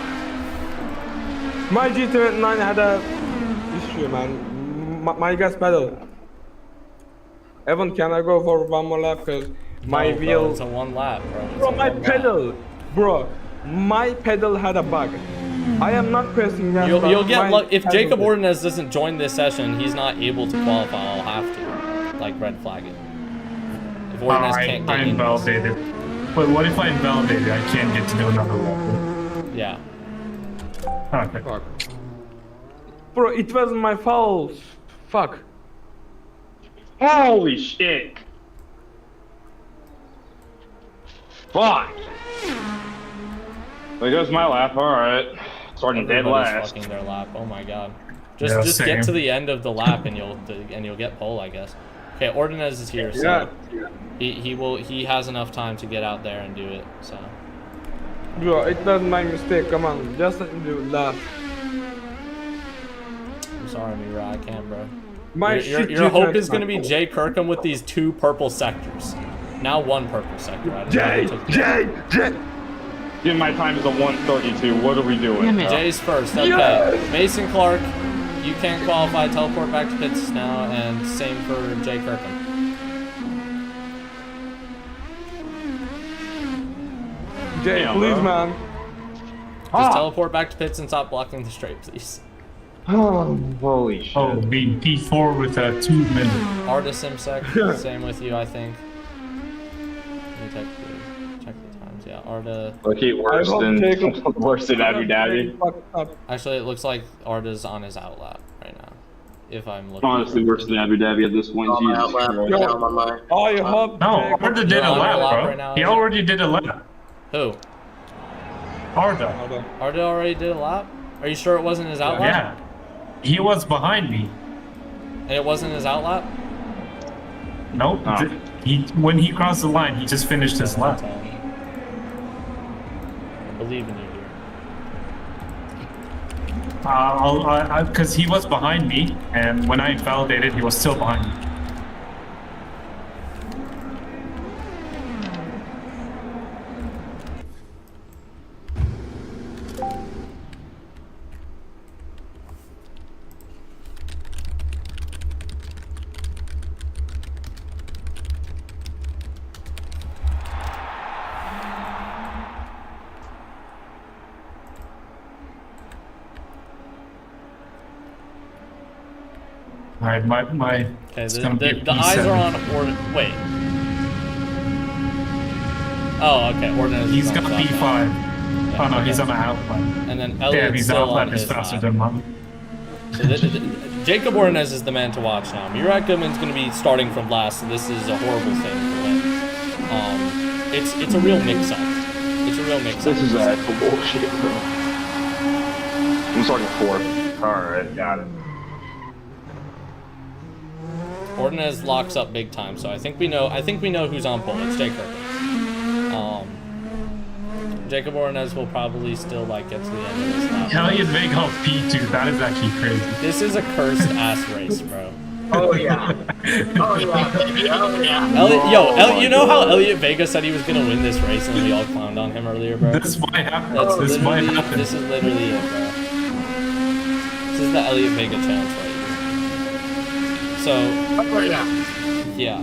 My GT9 had a issue, man. My gas pedal. Evan, can I go for one more lap? Cause my No, bro, wheel. it's a one lap, bro. It's Bro, a my one lap. pedal, bro. My pedal had a bug. I am not pressing gas. but You'll get my luck if pedal Jacob did. Ordonez doesn't join this session. He's not able to qualify. I'll have to like red flag it. If Ordonez can't I get in. invalidated. But what if I invalidate it? I can't get to do another lap. Yeah. Okay. Fuck. Bro, it wasn't my fault. Fuck. Holy shit. Fuck. There goes my lap. All right. Starting dead Everybody's last. fucking their lap. Oh my god. Yeah, Just same. get to the end of the lap and you'll get pole, I guess. Okay, Ordonez is here, so Yeah. he has enough time to get out there and do it. So Bro, it's not my mistake. Come on, just let me do that. I'm sorry, Mira, I can't, bro. My Your hope is gonna be Jay Kirkham with these 2 purple sectors. Now 1 purple sector. I don't know. Jay. Dude, my time is a 1:32. What are we doing? Damn it. Jay's first. Okay. Yes! Mason Clark, you can't qualify. Teleport back to pits now, and same for Jay Kirkham. Jay, Damn, please, bro. man. Just teleport back to pits and stop blocking the straight, please. Oh, holy shit. Oh, we P4 with a 2 minute. Artist Simsec, same with you, I think. Let me check the times. Yeah, Arda. Okay, worse I hope than Jacob- worse than Abu Dhabi. Fucked up. Actually, it looks like Arda's on his outlap right now. If I'm looking. Honestly, worse than Abu Dhabi at this point. On my Jesus outlap, Christ. Yo. down on my. I hope No, Jacob- Arda did You're a on lap, your lap bro. right now, He is it? already did a lap. Who? Arda. Arda already did a lap? Are you sure it wasn't his outlap? Yeah. He was behind me. And it wasn't his outlap? Nope. Oh. When he crossed the line, he just finished his lap. I believe in you here. Because he was behind me, and when I validated, he was still behind me. Alright, my Okay, it's the gonna be a eyes P7. are on Wait. Oh, okay. Ordinance. He's is on got top P5. now. Oh no, okay. he's on the outline. And then Yeah, Elliot's his still on outline is his faster lap. than mine. So Jacob Ordonez is the man to watch now. Murat Goodman's going to be starting from last, so this is a horrible thing for him. It's a real mix-up. It's a real mix-up. This is actual bullshit, bro. I'm starting 4th. Alright, got it. Ordonez locks up big time, so I think we know who's on pole. It's Jake Kirkham. Jacob Ordonez will probably still like get to the end of this lap. Elliot Vega off P2, that is actually crazy. This is a cursed ass race, bro. Oh yeah. Oh yeah, baby. Oh yeah. Elliot, you know how Elliot Vega said he was gonna win this race and we all clowned on him earlier, bro? This might happen. That's This might literally, happen. this is literally it, bro. This is the Elliot Vega challenge right here. So, Oh yeah. yeah.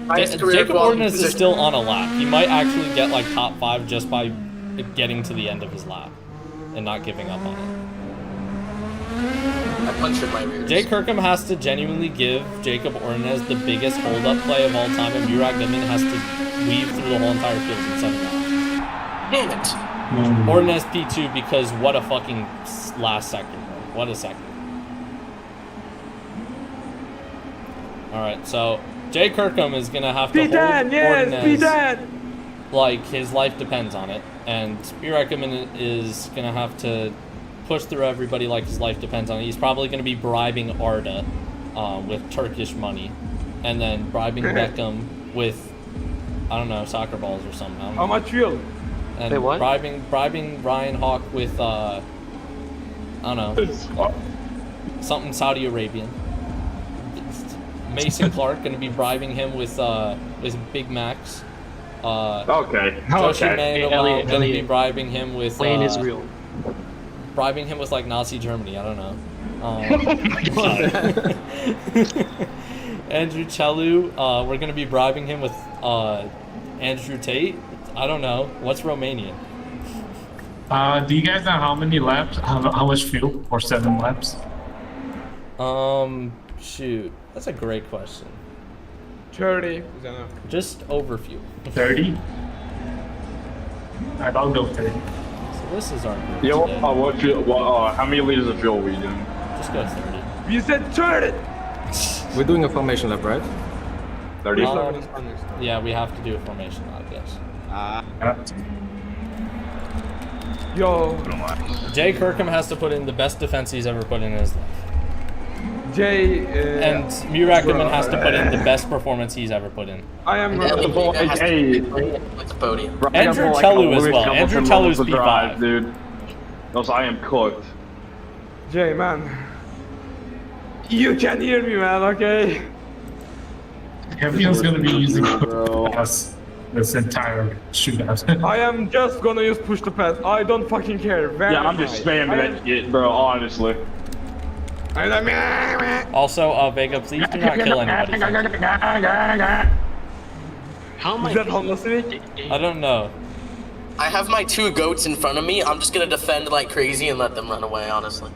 Highest career Jacob quality Ordonez is position. still on a lap. He might actually get like top 5 just by getting to the end of his lap and not giving up on it. I punched in my rear. Jay Kirkham has to genuinely give Jacob Ordonez the biggest hold-up play of all time, and Murat Goodman has to weave through the whole entire field in 7 laps. Damn it. Ordonez P2 because what a fucking last second, bro. What a second. Alright, so Jay Kirkham is gonna have to hold P10, yes, Ordonez P10. like his life depends on it, and Murat Goodman is gonna have to push through everybody like his life depends on it. He's probably gonna be bribing Arda with Turkish money, and then bribing Beckham with, I don't know, soccer balls or something. I don't How know. much fuel? And Wait, what? bribing Ryan Hawk with I don't know, something Saudi Arabian. Mason Clark gonna be bribing him with Big Macs. Okay. Joshi Okay. Manuel Elliot, gonna be Elliot. bribing him with Playing is real. bribing him with like Nazi Germany. I don't know. Andrew Chelu, we're gonna be bribing him with Andrew Tate. I don't know. What's Romanian? Do you guys know how many laps, how much fuel for 7 laps? Shoot, that's a great question. 30. Just over fuel. 30? Alright, I'll go 30. So this is our group Yo, today. what fuel? How many liters of fuel are we doing? Just go 30. You said 30. We're doing a formation lap, right? 30? Yeah, we have to do a formation lap, yes. Yo, Jay Kirkham has to put in the best defense he's ever put in his life. Jay. And Murakami has to put in the best performance he's ever put in. I am. Hey, With the podium. bro, I gotta Andrew pull, Chelu a as Lewis well. Hamilton Andrew level Chelu's to drive, P5. dude. Else I am cooked. Jay, man. You can hear me, man. Okay. Everyone's gonna be using Bro. us this entire shootout. I am just gonna use push to pass. I don't fucking care. Very Yeah, I'm just nice. spamming that shit, bro, honestly. Also, Vega, please do not kill anybody. How am I? Is that Honda Civic? I don't know. I have my 2 goats in front of me. I'm just gonna defend like crazy and let them run away, honestly.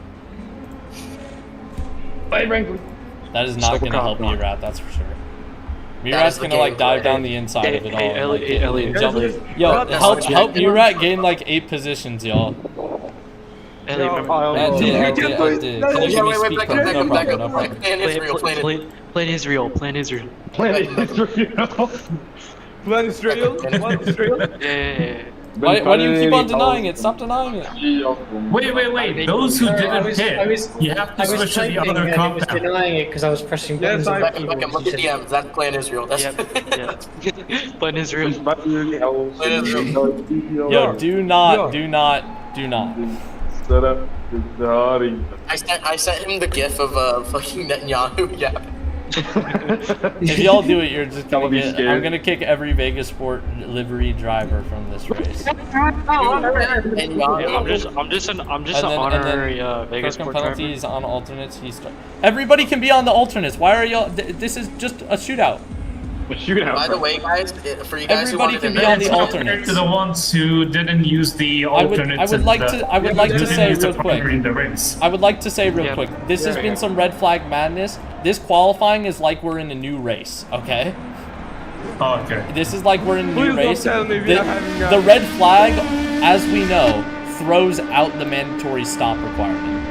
That is not going to help Murat, that's for sure. That Murat's is the going to like game, dive right? down the inside of it all. and, like, Elliot, jump. Elliot. Yo, That's help what Murat gain like 8 positions, y'all. Elliot, remember- I did. Can you Yeah, give me wait, speak? back No up, back up, back problem, no up. problem. Plan Israel, plan Israel. Plan Israel, plan Israel. Plan Israel? Plan Israel? Yeah. Why do you keep on denying it? Stop denying it. Wait. Those who didn't hit, you have to I was switch to the typing other and it was compound. denying it because I was pressing Yes, buttons on the Back up, keyboard. look at DMs. That's plan Israel. That's Yeah. Plan Israel. plan Israel. Yo, do not. Set up the hottie. I sent him the gif of fucking Netanyahu. Yeah. If y'all do it, you're just Don't gonna be get. scared. I'm gonna kick every Vegas Sport livery driver from this race. I'm just an And then honorary Vegas Kirkham Sport driver. penalties on alternates. Everybody can be on the alternates. Why are y'all? This is just a shootout. Shootout. By the way, guys, for you guys Everybody who can wanted be to on the know, alternates. To the ones who didn't use the I would alternates. like to say real quick. in the race. I would like to say real Yeah. quick. This has been some red flag madness. This qualifying is like we're in a new race. Okay. Oh, okay. This is like we're in a new Please don't race. tell me we are having a- The red flag, as we know, throws out the mandatory stop requirement.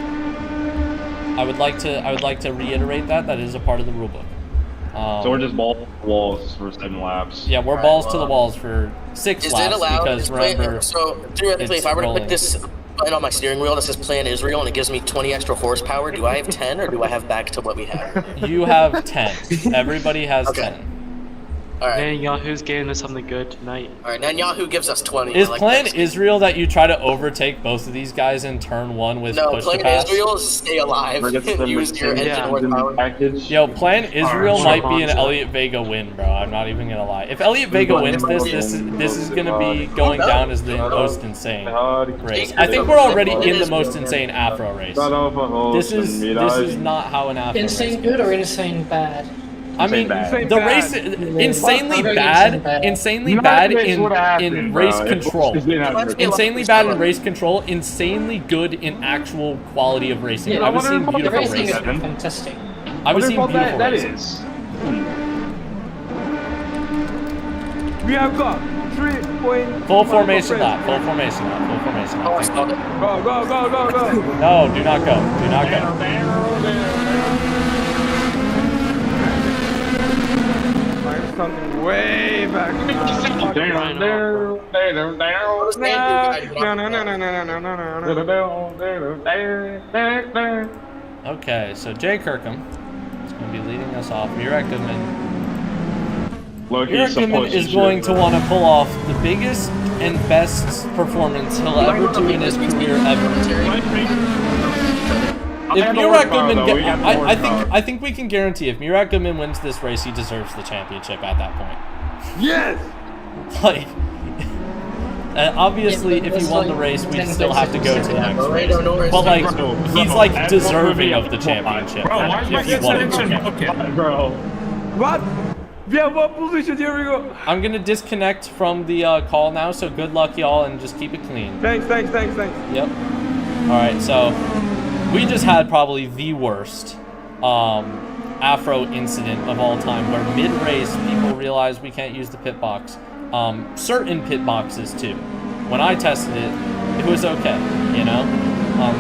I would like to reiterate that is a part of the rulebook. So we're just ball walls for 7 laps. Yeah, we're Alright, balls to well, the walls for 6 is it laps allowed? because remember, So theoretically, it's if I were to rolling. click this button on my steering wheel that says Plan Israel and it gives me 20 extra horsepower, do I have 10 or do I have back to what we have? you have 10. Everybody has Okay. 10. All right. Man, Yahoo's getting us something good tonight. All right. Netanyahu gives us 20. Is I like Plan that. Israel that you try to overtake both of these guys in turn 1 with No, push to Plan pass? Israel is stay alive Forget the and use your engine Yeah. horsepower. package. Yo, Plan Israel Alright, might be an sure. Elliot Vega win, bro. I'm not even gonna lie. If Elliot Vega wins this is gonna be going down as the most insane race. I think we're already in the most insane Afro race. This is not how an Afro race. Insane good or insane bad? I mean, Insane the bad. race insanely Very bad, insanely bad in race control. Insanely Insanely bad in race control, insanely good in actual quality of racing. Yeah, I was seeing The beautiful racing has racing. been fantastic. I was seeing beautiful that racing. is. We have got 3 Full formation lap, full formation lap, full formation Oh, I lap. saw it. Go. No, do not go. Do not go. I'm standing way back. Okay, so Jay Kirkham is going to be leading us off. Murat Goodman. Murat Goodman is going to want to pull off the biggest and best performance he'll ever do in his career ever. If Murat Goodman, I think we can guarantee if Murat Goodman wins this race, he deserves the championship at that point. Yes! Like, obviously, Yeah, but if he that's won the like race, we'd 10 still have to go to the next race. Bro, But like, he's like deserving of the championship Bro, why is my if he won it. suspension broken? Bro. What? We have one position, here we go. I'm gonna disconnect from the call now, so good luck, y'all, and just keep it clean. Thanks. Yep. Alright, so we just had probably the worst Afro incident of all time, where mid-race people realized we can't use the pit box. Certain pit boxes too. When I tested it, it was okay, you know?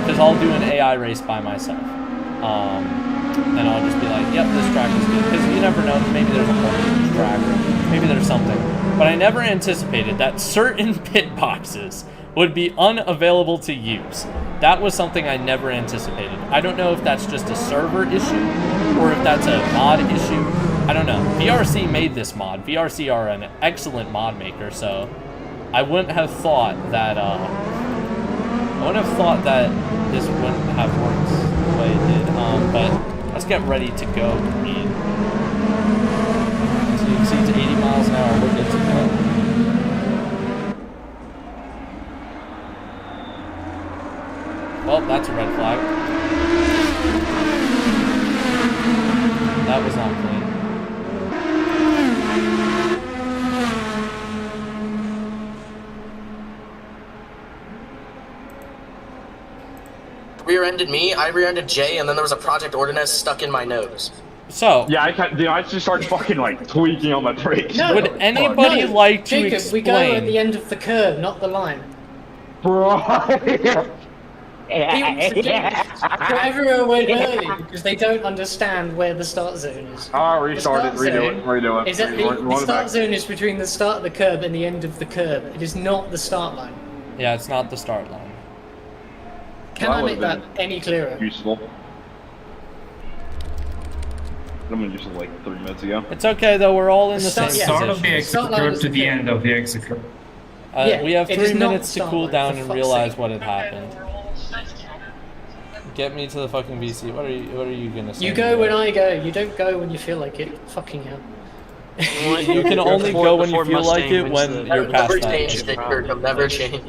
Because I'll do an AI race by myself. And I'll just be like, yep, this track is good. Because you never know, maybe there's a hole in this track, or maybe there's something. But I never anticipated that certain pit boxes would be unavailable to use. That was something I never anticipated. I don't know if that's just a server issue or if that's a mod issue. I don't know. VRC made this mod. VRC are an excellent mod maker, so I wouldn't have thought that this wouldn't have worked the way it did. But let's get ready to go. Green. So you can see it's 80 miles an hour. We're good to go. Well, that's a red flag. That was not clean. Rear-ended me, I rear-ended Jay, and then there was a Project Ordinance stuck in my nose. So, Yeah, I just started fucking like tweaking on my brakes. No. would anybody like to Jacob, we go at the explain? end of the curve, not the line. Bro. Everyone went early because they don't understand where the start zone is. Restart it, The start redo it. Is that the start zone is between the start of the curve and the end of the curve. It is not the start line. Yeah, it's not the start line. Can I make that any clearer? Useful. I'm gonna do some like 3 minutes ago. It's okay though. We're all in the same Yeah. Start of the position. exit Start line curve is to the the thing. end of the exit curve. Yeah, We have it 3 is not minutes to start cool line, down for and fuck's realize sake. what had happened. Get me to the fucking VC. What are you gonna say? You go when I go. You don't go when you feel like it. Fucking hell. You can only go when you feel like it when you're Never past changed that. it, Kirk. Never changed.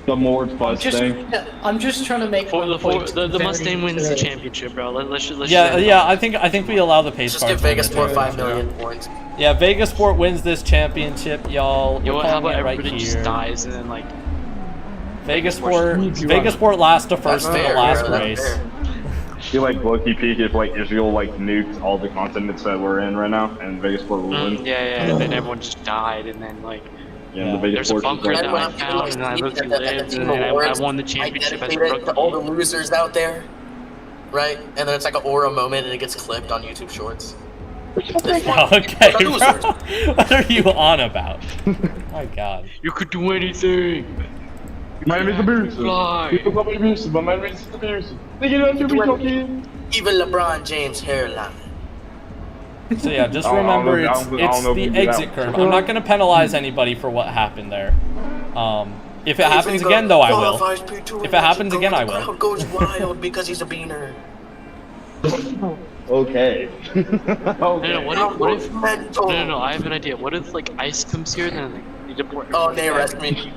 The more buzz thing. I'm just trying to make one point The very Mustang wins the clear. championship, bro. Let's Yeah. I think we allow the pace Just cars give to win Vegas the Sport 5 championship. million points. Yeah, Vegas Sport wins this championship, y'all. You know We're what? How calling about it right everybody here. just dies and then like Vegas Sport last to first in the fair, last bro, that's race. fair. I feel like Loki Peak if like Israel like nuked all the continents that we're in right now, and Vegas Sport will win. yeah, and then everyone just died, and then like Yeah, the Vegas there's a Sport bunker is that like, I found, and I looked who lived, and then I won the championship as a I dedicate it to all the rookie. losers out there, right? And then it's like an aura moment, and it gets clipped on YouTube Shorts. Okay, The bro. losers. What are you on about? My God. You could do anything. my name is abusive. Fly. People call me abusive, but my name is abusive. Think you know what you're talking? Even LeBron James hairline. So yeah, just I don't remember know- I it's don't know if the we do that. exit curve. I'm not gonna penalize anybody for what happened there. If it happens again, though, I will. If it happens again, I will. The crowd goes wild because he's a beaner. Okay. No, Okay. what if Mental. no, I have an idea. What if like ice comes here, then like, you deport? Oh, they arrest me.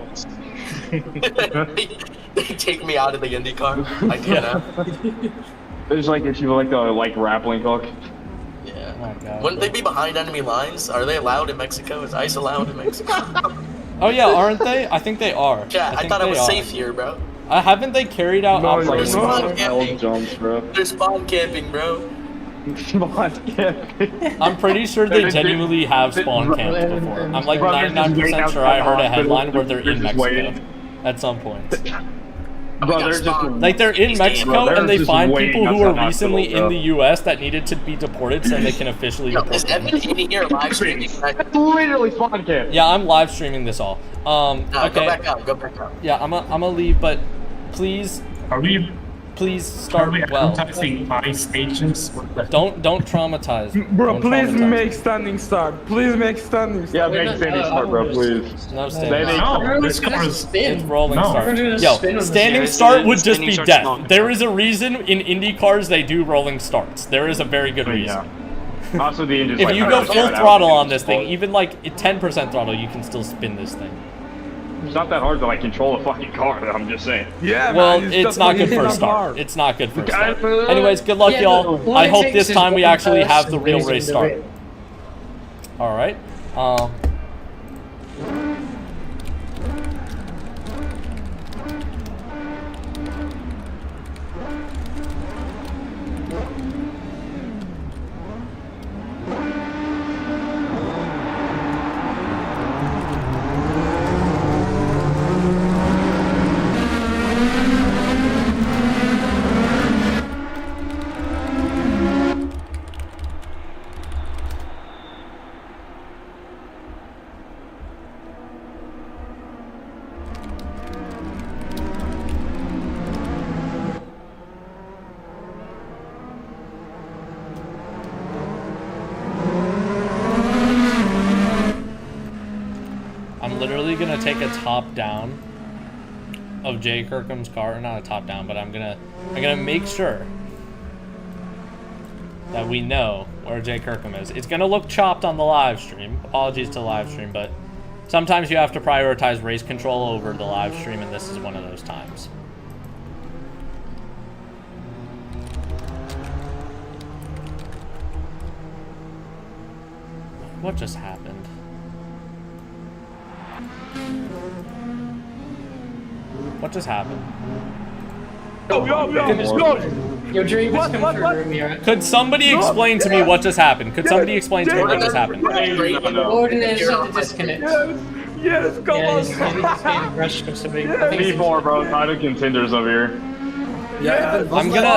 They take me out of the IndyCar. I can't. It's like if you like the like grappling hook. Yeah. Oh my God. Wouldn't they be behind enemy lines? Are they allowed in Mexico? Is ice allowed in Mexico? Oh yeah, aren't they? I think they are. Yeah, I think thought I they was are. safe here, bro. Haven't they carried out No, operations? no. L jumps, bro. They're spawn camping, bro. Come on, I'm pretty sure they They- genuinely have spawn camped before. I'm like 99% sure I heard a headline where they're in Mexico at some point. Bro, they're just Like they're in Mexico Bro, they're and they just find waiting people who outside are the recently hospital, in the U.S. that needed to be deported so they can officially Yo, deport is them. Evan in here live streaming? literally spawn camp. Yeah, I'm live streaming this all. No, go Okay. back out. Go back out. Yeah, I'm gonna leave, but please Are start we well. advertising ice stations? Don't traumatize. Bro, Don't please traumatize. make standing start. Please make standing Yeah, start. make standing start, bro, please. No They standing. make- No, Everyone's this car gonna is. It's spin. rolling No. start. We're doing a Yo, spin on this. standing Yeah, start would just standing be start's death. long. There is a reason in Indy cars they do rolling starts. There is a very good Yeah. reason. Also, the engine's If like, you I go don't full know, throttle that on this thing, was- even like 10% throttle, you can still spin this thing. It's not that hard to like control a fucking car. I'm just saying. Yeah, Well, man, it's just not like good in for a a start. bar. It's not good for a Guys, start. Anyways, good luck, Yeah, y'all. but all I it hope takes this is time we one actually have the person real losing race the start. race. All right. I'm literally gonna take a top down of Jay Kirkham's car, or not a top down, but I'm gonna make sure that we know where Jay Kirkham is. It's gonna look chopped on the live stream. Apologies to the live stream, but sometimes you have to prioritize race control over the live stream, and this is one of those times. What just happened? What just happened? Your dream has come true, Mira. Could somebody explain to me what just happened? Could somebody explain to me what just happened? Ordinance had to disconnect. Yes, come Yeah, on. he's being rushed or something. I think B4, bro. Title contenders over here. Yeah, I'm gonna.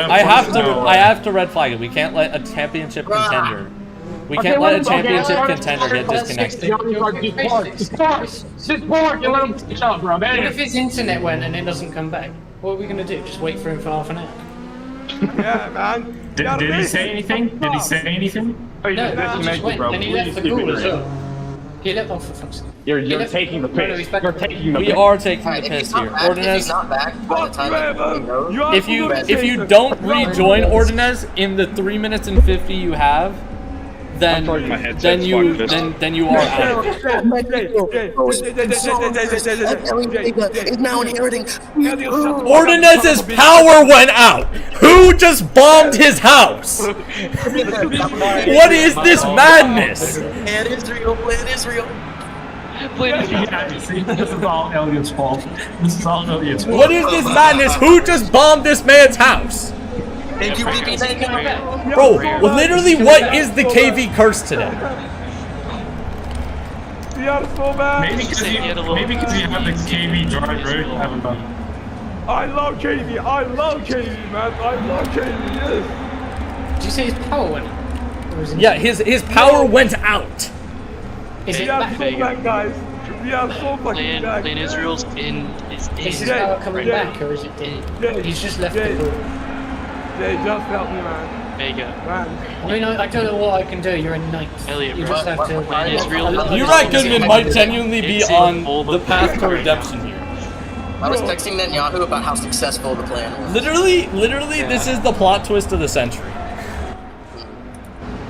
I have to red flag it. We can't let a championship contender. We can't let a championship contender get disconnected. What if his internet went and it doesn't come back? What are we gonna do? Just wait for him for half an hour? Yeah, man. Did he say anything? Did he say anything? Oh, you No, just he just went, and he left the pool as well. He left off for fuck's sake. You're taking the piss. You're taking the piss. We are taking the Alright, if piss he's not here. back, if he's Ordinez, not back by the time he knows, if you don't rejoin Ordinez in the 3 minutes and 50 you have, then you are out. is now inheriting. Ordinez's power went out. Who just bombed his house? What is this madness? It is real. It is real. Yeah, see, this is all Elliot's fault. This is all Elliot's fault. What is this madness? Who just bombed this man's house? Thank you, BP. Thank you. Bro, literally, what is the KV curse today? We are so bad. Maybe because you have the KV drive, right? I don't know. I love KV. I love KV, man. I love KV. Yes. Did you say his power went out? Or was it- Yeah, his power went out. Is it We are back? so bad, guys. We are so fucking bad. Plan Israel's in. Is his Is power coming yeah. back, or is it dead? Yeah. He's just left Yeah. the pool. They just help me, man. Mega. Man. I mean, I don't know what I can do. You're in ninth. Elliot, You bro. just have to. Plan Israel. Uri Goodman might genuinely be on the path to redemption here. I was texting Netanyahu about how successful the plan was. Literally, this is the plot twist of the century.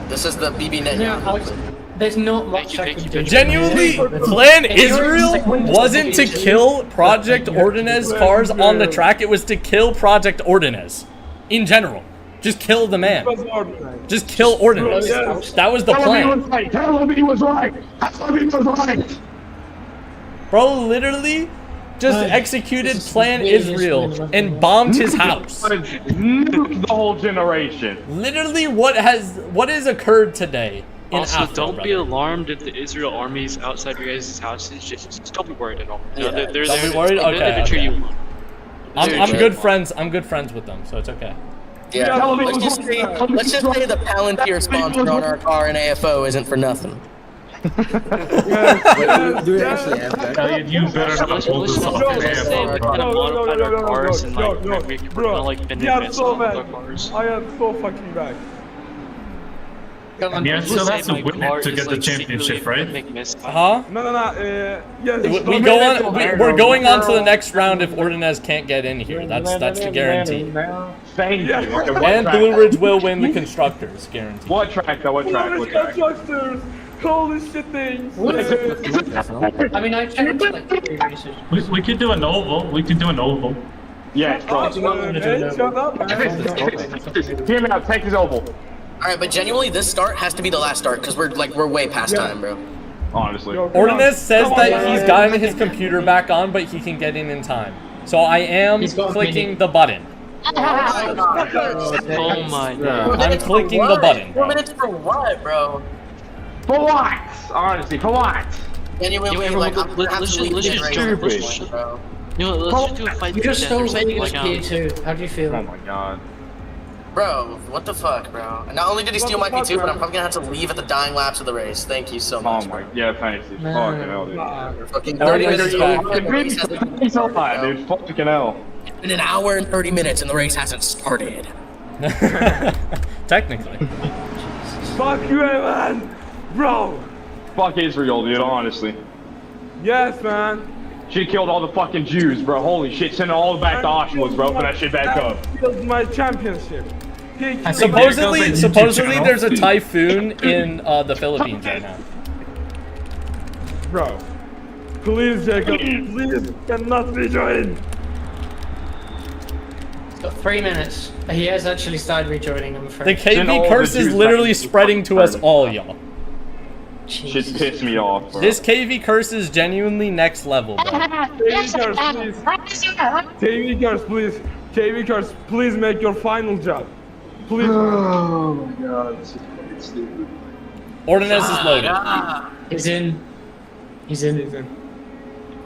This is the BB Yeah, Netanyahu. there's not much I can do. Genuinely, Plan Israel wasn't to kill Project Ordinez cars on the track. It was to kill Project Ordinez. In general. Just kill the man. Just kill Ordinez. That was the plan. Tell him he was right. Tell him he was right. Bro, literally just executed Plan Israel and bombed his house. Nuke the whole generation. Literally, what has occurred today in Also, Afro, don't be brother. alarmed if the Israel army's outside your guys' houses. Just don't be worried at all. You know, Yeah, they're don't there. be worried? They're there Okay, to cheer okay. you on. I'm good friends. I'm good friends with them, so it's okay. Yeah. Let's just say the Palantir sponsor on our car in AFO isn't for nothing. Do we actually have that? Elliot, you better not hold this off. Let's say we kind of modified our cars and like we're gonna like bend We are advance so on with bad. our cars. I am so fucking bad. Yeah, still has to win it to get the championship, right? Huh? No. Yes. We're going on to the next round if Ordinez can't get in here. That's the guarantee. Thank you. Okay, what And track? Blue Ridge will win the constructors, guaranteed. What track though? What track? What track? Constructors. Holy shit things. I mean, I checked like 3 races. We could do an oval. We could do an oval. Yes, bro. Shut up, man. Hear me out. Take his oval. All right, but genuinely, this start has to be the last start because we're way past time, bro. Honestly. Ordinez says that he's gotten his computer back on, but he can get in time. So I am He's got clicking mini. the button. Oh my god. I'm clicking the button, 4 bro. minutes for what, bro? For what? Honestly, for what? Genuinely, Yo, like, everyone, I'm gonna have let's to leave just this do race, it. bro. You know, let's just do a fight. You just to the stole death or Vegas something, like, P2. How do you feel? Oh my god. Bro, what the fuck, bro? And not only did he steal my P2, but I'm probably gonna have to leave at the dying laps of the race. Thank you so Oh much. my. Yeah, thanks. Dude. Fucking hell, dude. Fucking Already 30 minutes. back. The race hasn't He's so high, dude. Fucking hell. been an hour and 30 minutes, and the race hasn't started. Technically. Fuck you, man. Bro. Fuck Israel, dude. Honestly. Yes, man. She killed all the fucking Jews, bro. Holy shit, send it all back to Auschwitz, bro. Put that shit back up. Killed my championship. He killed Supposedly, There goes the YouTube channel. there's a typhoon in the Philippines right now. Bro. Please, Jacob. Please, cannot be joined. He's got 3 minutes. He has actually started rejoining, I'm The afraid. Send all KV the curse is Jews literally back to spreading to us all, y'all. Shit pissed me off, bro. This KV curse is genuinely next level, bro. KV curse, please. KV curse, please. KV curse, please make your final job. Please. Oh my god, this is fucking stupid. Ordinance is loaded. He's in. He's in. Season.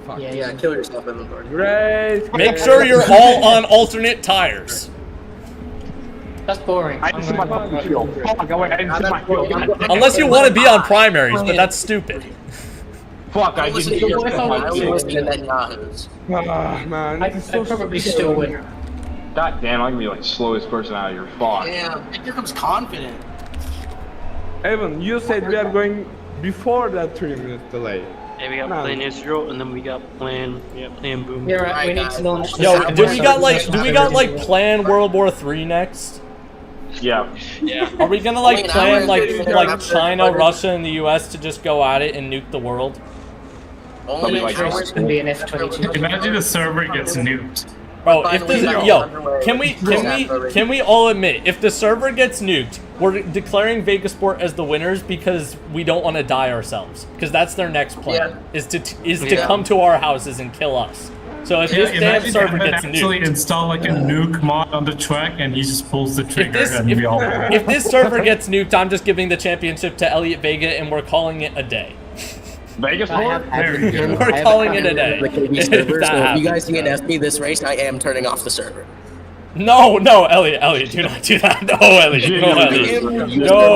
Fuck. Yeah, Yeah, kill yourself, inventory. Great. Make sure you're all on alternate tires. That's boring. I didn't see my fucking kill. Fuck, I didn't see my kill. Unless you want to be on primaries, but that's stupid. Fuck, I Listen didn't to kill. your I I would- listen to Netanyahu's. Ah, man. I this is so probably stupid. still win. God damn, I'm gonna be like the slowest person out of your fuck. Damn, here comes confident. Evan, you said we are going before that 3-minute delay. Yeah, we got No. plan Israel, and then we got plan boom. You're right, we Right, need to guys. launch the Yo, Southwest do we got like Celebration. plan World War III next? Yeah. Yeah. Are we gonna like Wait, plan I'm like gonna- China, Russia, and the US to just go at it and nuke the world? Only like hours It's gonna be an F-22. Imagine the server gets nuked. Bro, By if the way, this, that's yo, underway. can we all admit if the server gets nuked, we're declaring Vegasport as the winners because we don't want to die ourselves. Because that's their next plan is to Yeah. come to our houses and kill us. So if this damn Imagine server Evan gets actually nuked, install like a nuke mod on the track and he just pulls the trigger and we all win. if this server gets nuked, I'm just giving the championship to Elliot Vega and we're calling it a day. Vegas I Port? have There you go. We're calling it a day. The KB If server, that so if you happens. guys DNF me this race, I am turning off the server. No, Elliot, do not do that. No, Elliot, no, Elliot. No,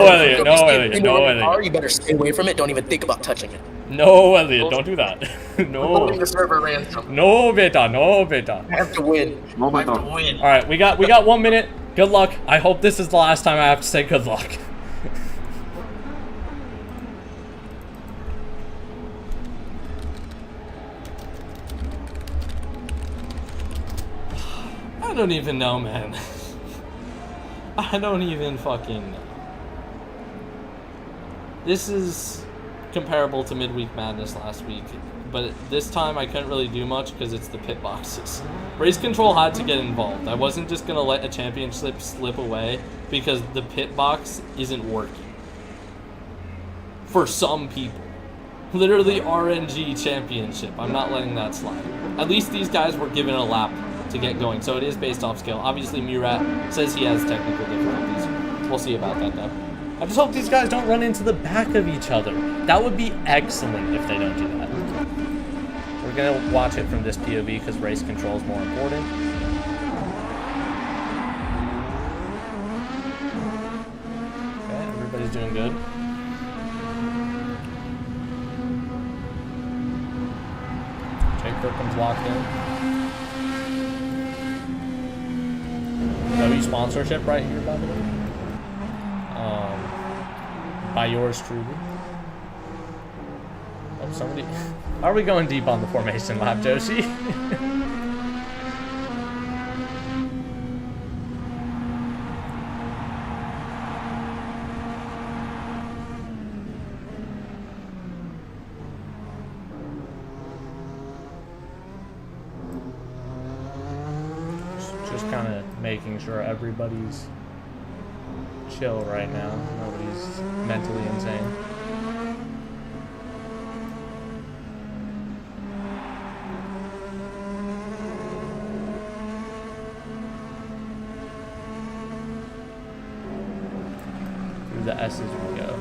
Elliot, no, Elliot, no, Elliot. You better stay away from it. Don't even think about touching it. No, Elliot, don't do that. Holding No. the server ransom. No, beta, no, beta. I have to win. No, I have beta. to win. All right, we got 1 minute. Good luck. I hope this is the last time I have to say good luck. I don't even know, man. I don't even fucking know. This is comparable to Midweek Madness last week, but this time I couldn't really do much because it's the pit boxes. Race control had to get involved. I wasn't just gonna let a championship slip away because the pit box isn't working. For some people. Literally RNG championship. I'm not letting that slide. At least these guys were given a lap to get going, so it is based off skill. Obviously Murat says he has technical difficulties. We'll see about that though. I just hope these guys don't run into the back of each other. That would be excellent if they don't do that. We're gonna watch it from this POV because race control is more important. Okay, everybody's doing good. Jake Kirkham's locked in. W sponsorship right here, by the way. By yours truly. Oh, somebody. Are we going deep on the formation lap, Joshi? Just kind of making sure everybody's chill right now. Nobody's mentally insane. Through the S's we go.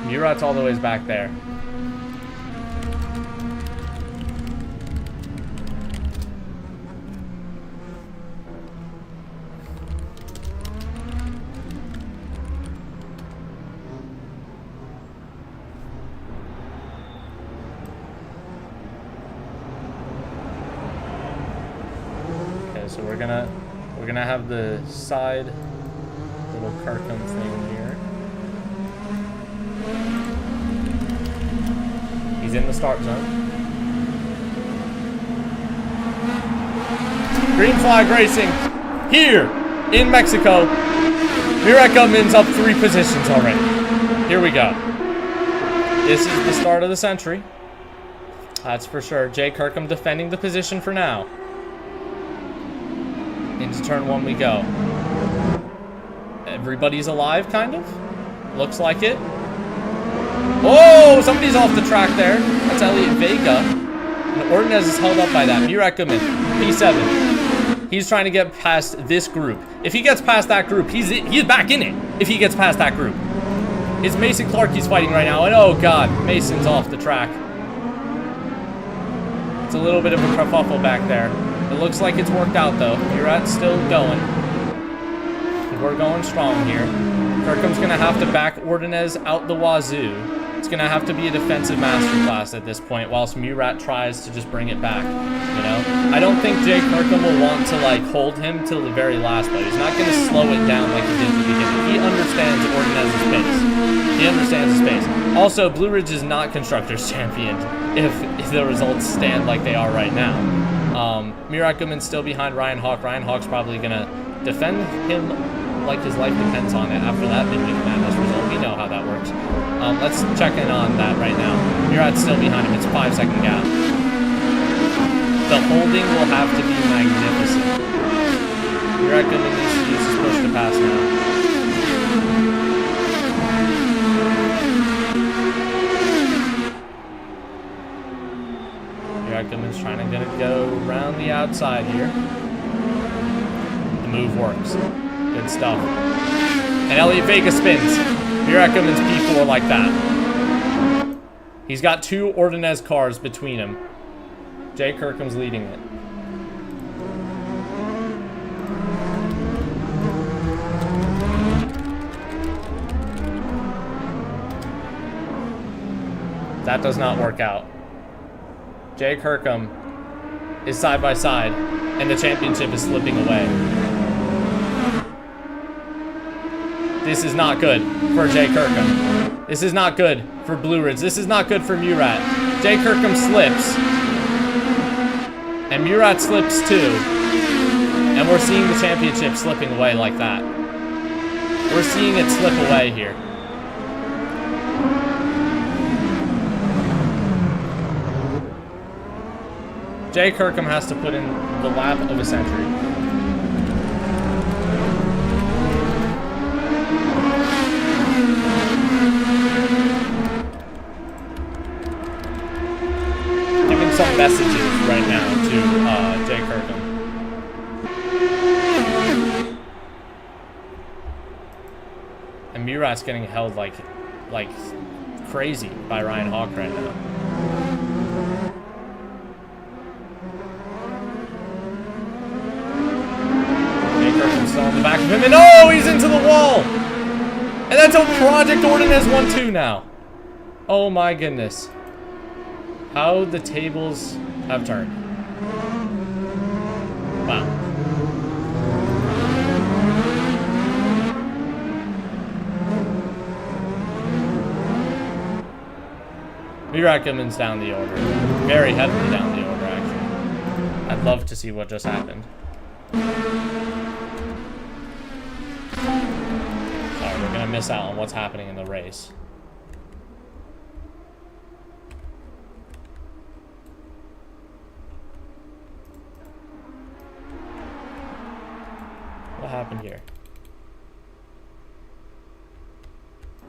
Murat's all the ways back there. So we're gonna have the side little Kirkham thing here. He's in the start zone. Green flag racing here in Mexico. Murat Gutman's up 3 positions already. Here we go. This is the start of the century. That's for sure. Jay Kirkham defending the position for now. Into turn 1 we go. Everybody's alive, kind of. Looks like it. Oh, somebody's off the track there. That's Elliot Vega. And Ordonez is held up by that. Murat Gutman, P7. He's trying to get past this group. If he gets past that group, he's back in it. If he gets past that group. It's Mason Clark he's fighting right now. And oh, God, Mason's off the track. It's a little bit of a kerfuffle back there. It looks like it's worked out, though. Murat's still going. We're going strong here. Kirkham's going to have to back Ordonez out the wazoo. It's going to have to be a defensive masterclass at this point, whilst Murat tries to just bring it back, you know? I don't think Jay Kirkham will want to, like, hold him till the very last, but he's not going to slow it down like he did at the beginning. He understands Ordonez's pace. He understands his pace. Also, Blue Ridge is not Constructors champion if the results stand like they are right now. Murat Gutman's still behind Ryan Hawk. Ryan Hawk's probably going to defend him like his life depends on it after that Midweek Madness result. We know how that works. Let's check in on that right now. Murat's still behind him. It's a 5-second gap. The holding will have to be magnificent. Murat Gutman needs to use his push to pass now. Murat Gutman's trying to go around the outside here. The move works. Good stuff. And Elliot Vega spins. Murat Gutman's P4 like that. He's got 2 Ordonez cars between him. Jay Kirkham's leading it. That does not work out. Jay Kirkham is side by side, and the championship is slipping away. This is not good for Jay Kirkham. This is not good for Blue Ridge. This is not good for Murat. Jay Kirkham slips. And Murat slips too. And we're seeing the championship slipping away like that. We're seeing it slip away here. Jay Kirkham has to put in the lap of a century. Giving some messages right now to Jay Kirkham. And Murat's getting held like crazy by Ryan Hawk right now. On the back of him, and oh, he's into the wall! And that's a Project Ordonez 1-2 now. Oh my goodness. How the tables have turned. Wow. Murat Gutman's down the order. Very heavily down the order, actually. I'd love to see what just happened. We're gonna miss out on what's happening in the race. What happened here?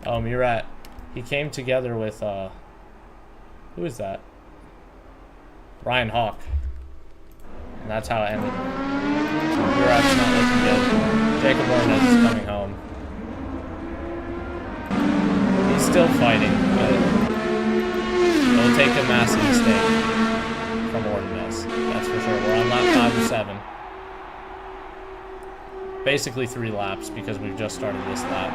Oh, Murat. He came together with, who is that? Ryan Hawk. And that's how it ended. Murat's not looking good. Jacob Ordonez is coming home. He's still fighting, but it'll take a massive mistake from Ordonez. That's for sure. We're on lap 5 or 7. Basically 3 laps because we've just started this lap.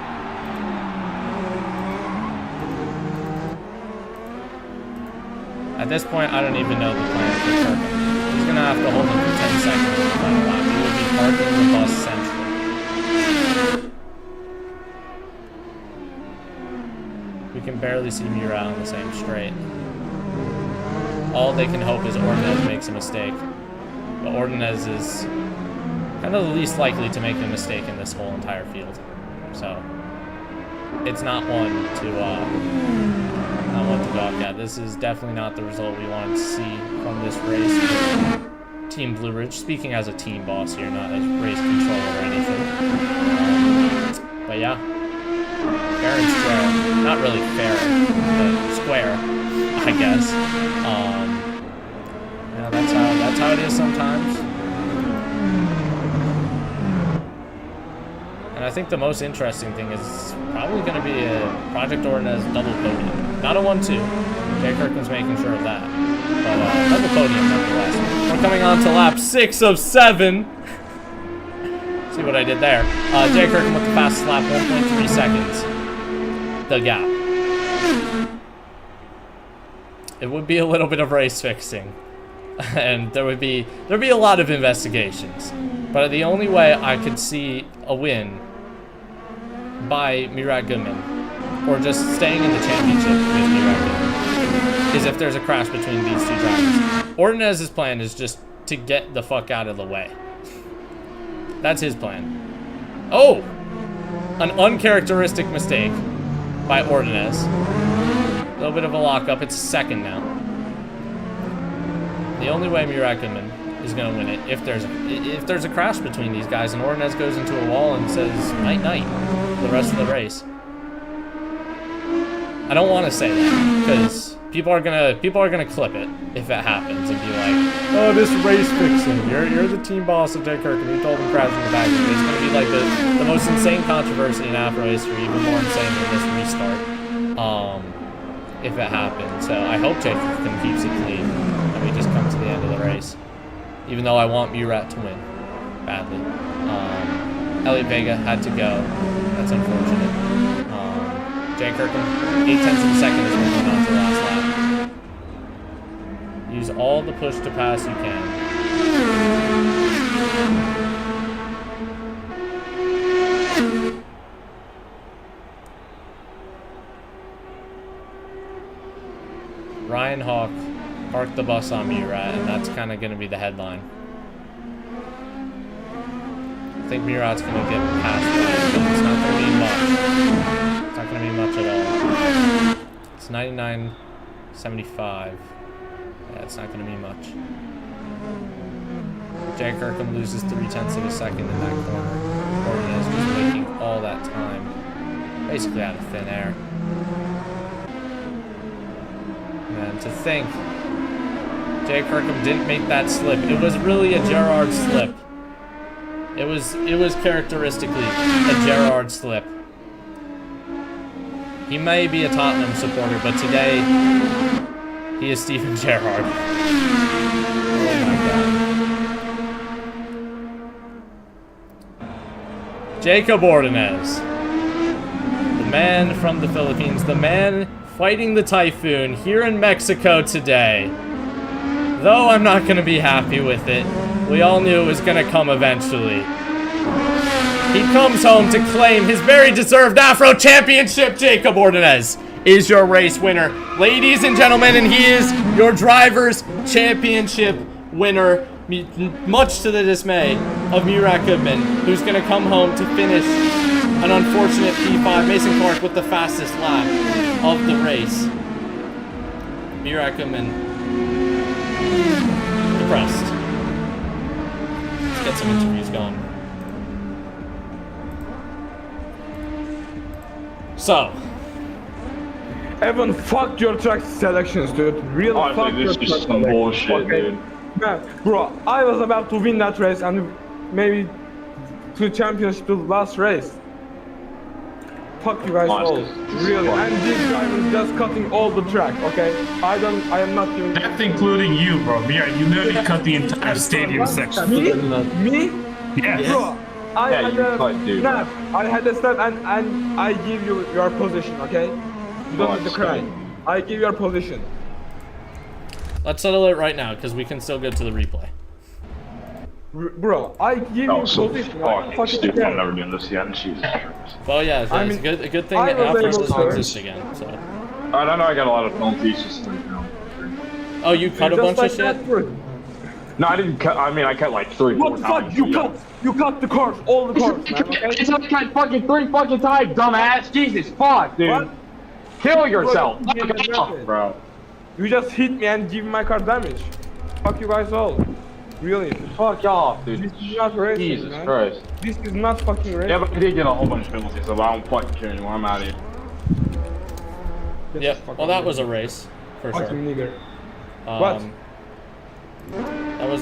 At this point, I don't even know the plan for Kirkham. He's going to have to hold him for 10 seconds in the final lap. He will be parking the bus centrally. We can barely see Murat on the same straight. All they can hope is Ordonez makes a mistake. But Ordonez is kind of the least likely to make a mistake in this whole entire field. So it's not one to gawk at. This is definitely not the result we wanted to see from this race. Team Blue Ridge, speaking as a team boss here, not as race controller or anything. But yeah, fair and square. Not really fair, but square, I guess. Yeah, that's how it is sometimes. And I think the most interesting thing is probably going to be a Project Ordonez double podium. Not a 1-2. Jay Kirkman's making sure of that. But double podium nonetheless. We're coming on to lap 6 of 7. See what I did there. Jay Kirkman with the fastest lap, 1.3 seconds. The gap. It would be a little bit of race fixing. And there'd be a lot of investigations. But the only way I could see a win by Murat Goodman, or just staying in the championship with Murat Goodman, is if there's a crash between these two drivers. Ordonez's plan is just to get the fuck out of the way. That's his plan. Oh! An uncharacteristic mistake by Ordonez. A little bit of a lockup. It's second now. The only way Murat Goodman is going to win it if there's a crash between these guys and Ordonez goes into a wall and says night night for the rest of the race. I don't want to say that because people are gonna clip it if it happens and be like, oh, this race fixing. You're the team boss of Jay Kirkman. You told him crash in the back. It's gonna be like the most insane controversy in Afro history, even more insane than this restart. If it happens. So I hope Jay Kirkman keeps it clean and we just come to the end of the race. Even though I want Murat to win badly. Elliot Vega had to go. That's unfortunate. Jay Kirkman, 0.8 of a second is moving on to the last lap. Use all the push to pass you can. Ryan Hawk parked the bus on Murat, and that's kind of going to be the headline. I think Murat's going to get past that, but it's not going to be much. It's not going to be much at all. It's 99.75. Yeah, it's not going to be much. Jay Kirkham loses 0.3 of a second in that corner. Ordonez just making all that time. Basically out of thin air. Man, to think Jay Kirkham didn't make that slip. It was really a Gerard slip. It was characteristically a Gerard slip. He may be a Tottenham supporter, but today he is Steven Gerrard. Oh my God. Jacob Ordonez, the man from the Philippines, the man fighting the typhoon here in Mexico today. Though I'm not going to be happy with it, we all knew it was going to come eventually. He comes home to claim his very deserved Afro Championship. Jacob Ordonez is your race winner, ladies and gentlemen, and he is your Drivers' Championship winner, much to the dismay of Murat Goodman, who's going to come home to finish an unfortunate P5. Mason Clark with the fastest lap of the race. Murat Goodman depressed. Let's get some interviews going. So, Evan, fuck your track selections, dude. Real fuck your this track is some bullshit, okay? dude. Man, bro, I was about to win that race and maybe to championship the last race. Fuck you guys all, really. And this driver is just cutting all the track, okay? I am not giving. That's including you, bro. Yeah, you literally cut the entire stadium section. Me? Yes. Bro, I had a snap. I had a snap and I give you your position, okay? You don't need to cry. I give your position. let's settle it right now because we can still get to the replay. Bro, I give you position. Fucking stupid. I'm never doing this again. Jesus. Well, yeah, it's a good thing that Afro doesn't exist again. So. I don't know. I got a lot of penalties just right now. Oh, you cut a bunch of shit? No, I didn't cut. I mean, I cut like 3, 4 What the fuck? times. You cut the cars, all the cars, man. Okay. It's like cut fucking 3 fucking times, dumbass. Jesus fuck, dude. What? Kill yourself, Bro, you get nothing. bro. You just hit me and give my car damage. Fuck you guys all. Really. Fuck off, dude. This is not racing, Jesus man. Christ. This is not fucking racing. Yeah, but I did get a whole bunch of penalties, so I don't fucking care anymore. I'm out of here. Yep. Well, that was a race for Fucking sure. nigger. What?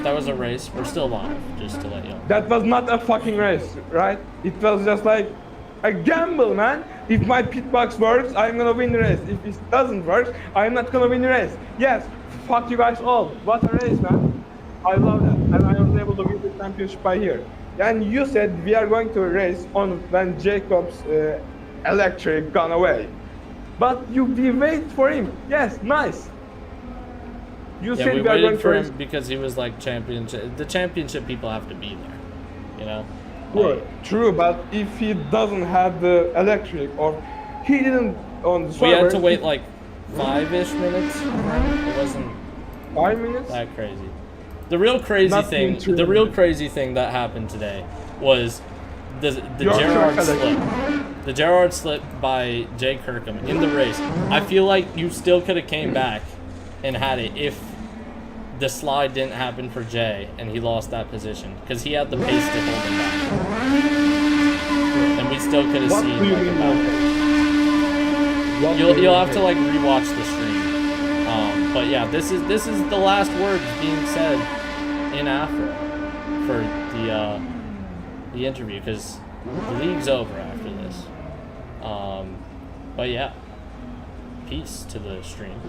That was a race. We're still live, just to let you know. That was not a fucking race, right? It was just like a gamble, man. If my pitbox works, I'm gonna win the race. If it doesn't work, I'm not gonna win the race. Yes, fuck you guys all. What a race, man. I love that. And I was able to win the championship by here. And you said we are going to race on when Jacob's electric gone away. But we wait for him. Yes, nice. You Yeah, said we we are going waited to for race. him because he was like championship. The championship people have to be there, you know. True, true, but if he doesn't have the electric or he didn't on the server, We had to wait like 5-ish minutes. It wasn't 5 minutes. that crazy. The real crazy Not thing, even 2 the real minutes. crazy thing that happened today was the Your Gerard truck slip. The Gerard slip by Jay Kirkham in the race. I feel like you still could have came back and had it if the slide didn't happen for Jay and he lost that position because he had the pace to hold him back. And we still could have What seen do you like, mean? about What do You'll you have to mean? like rewatch the stream. But yeah, this is the last words being said in Afro for the interview because the league's over after this. But yeah, peace to the stream.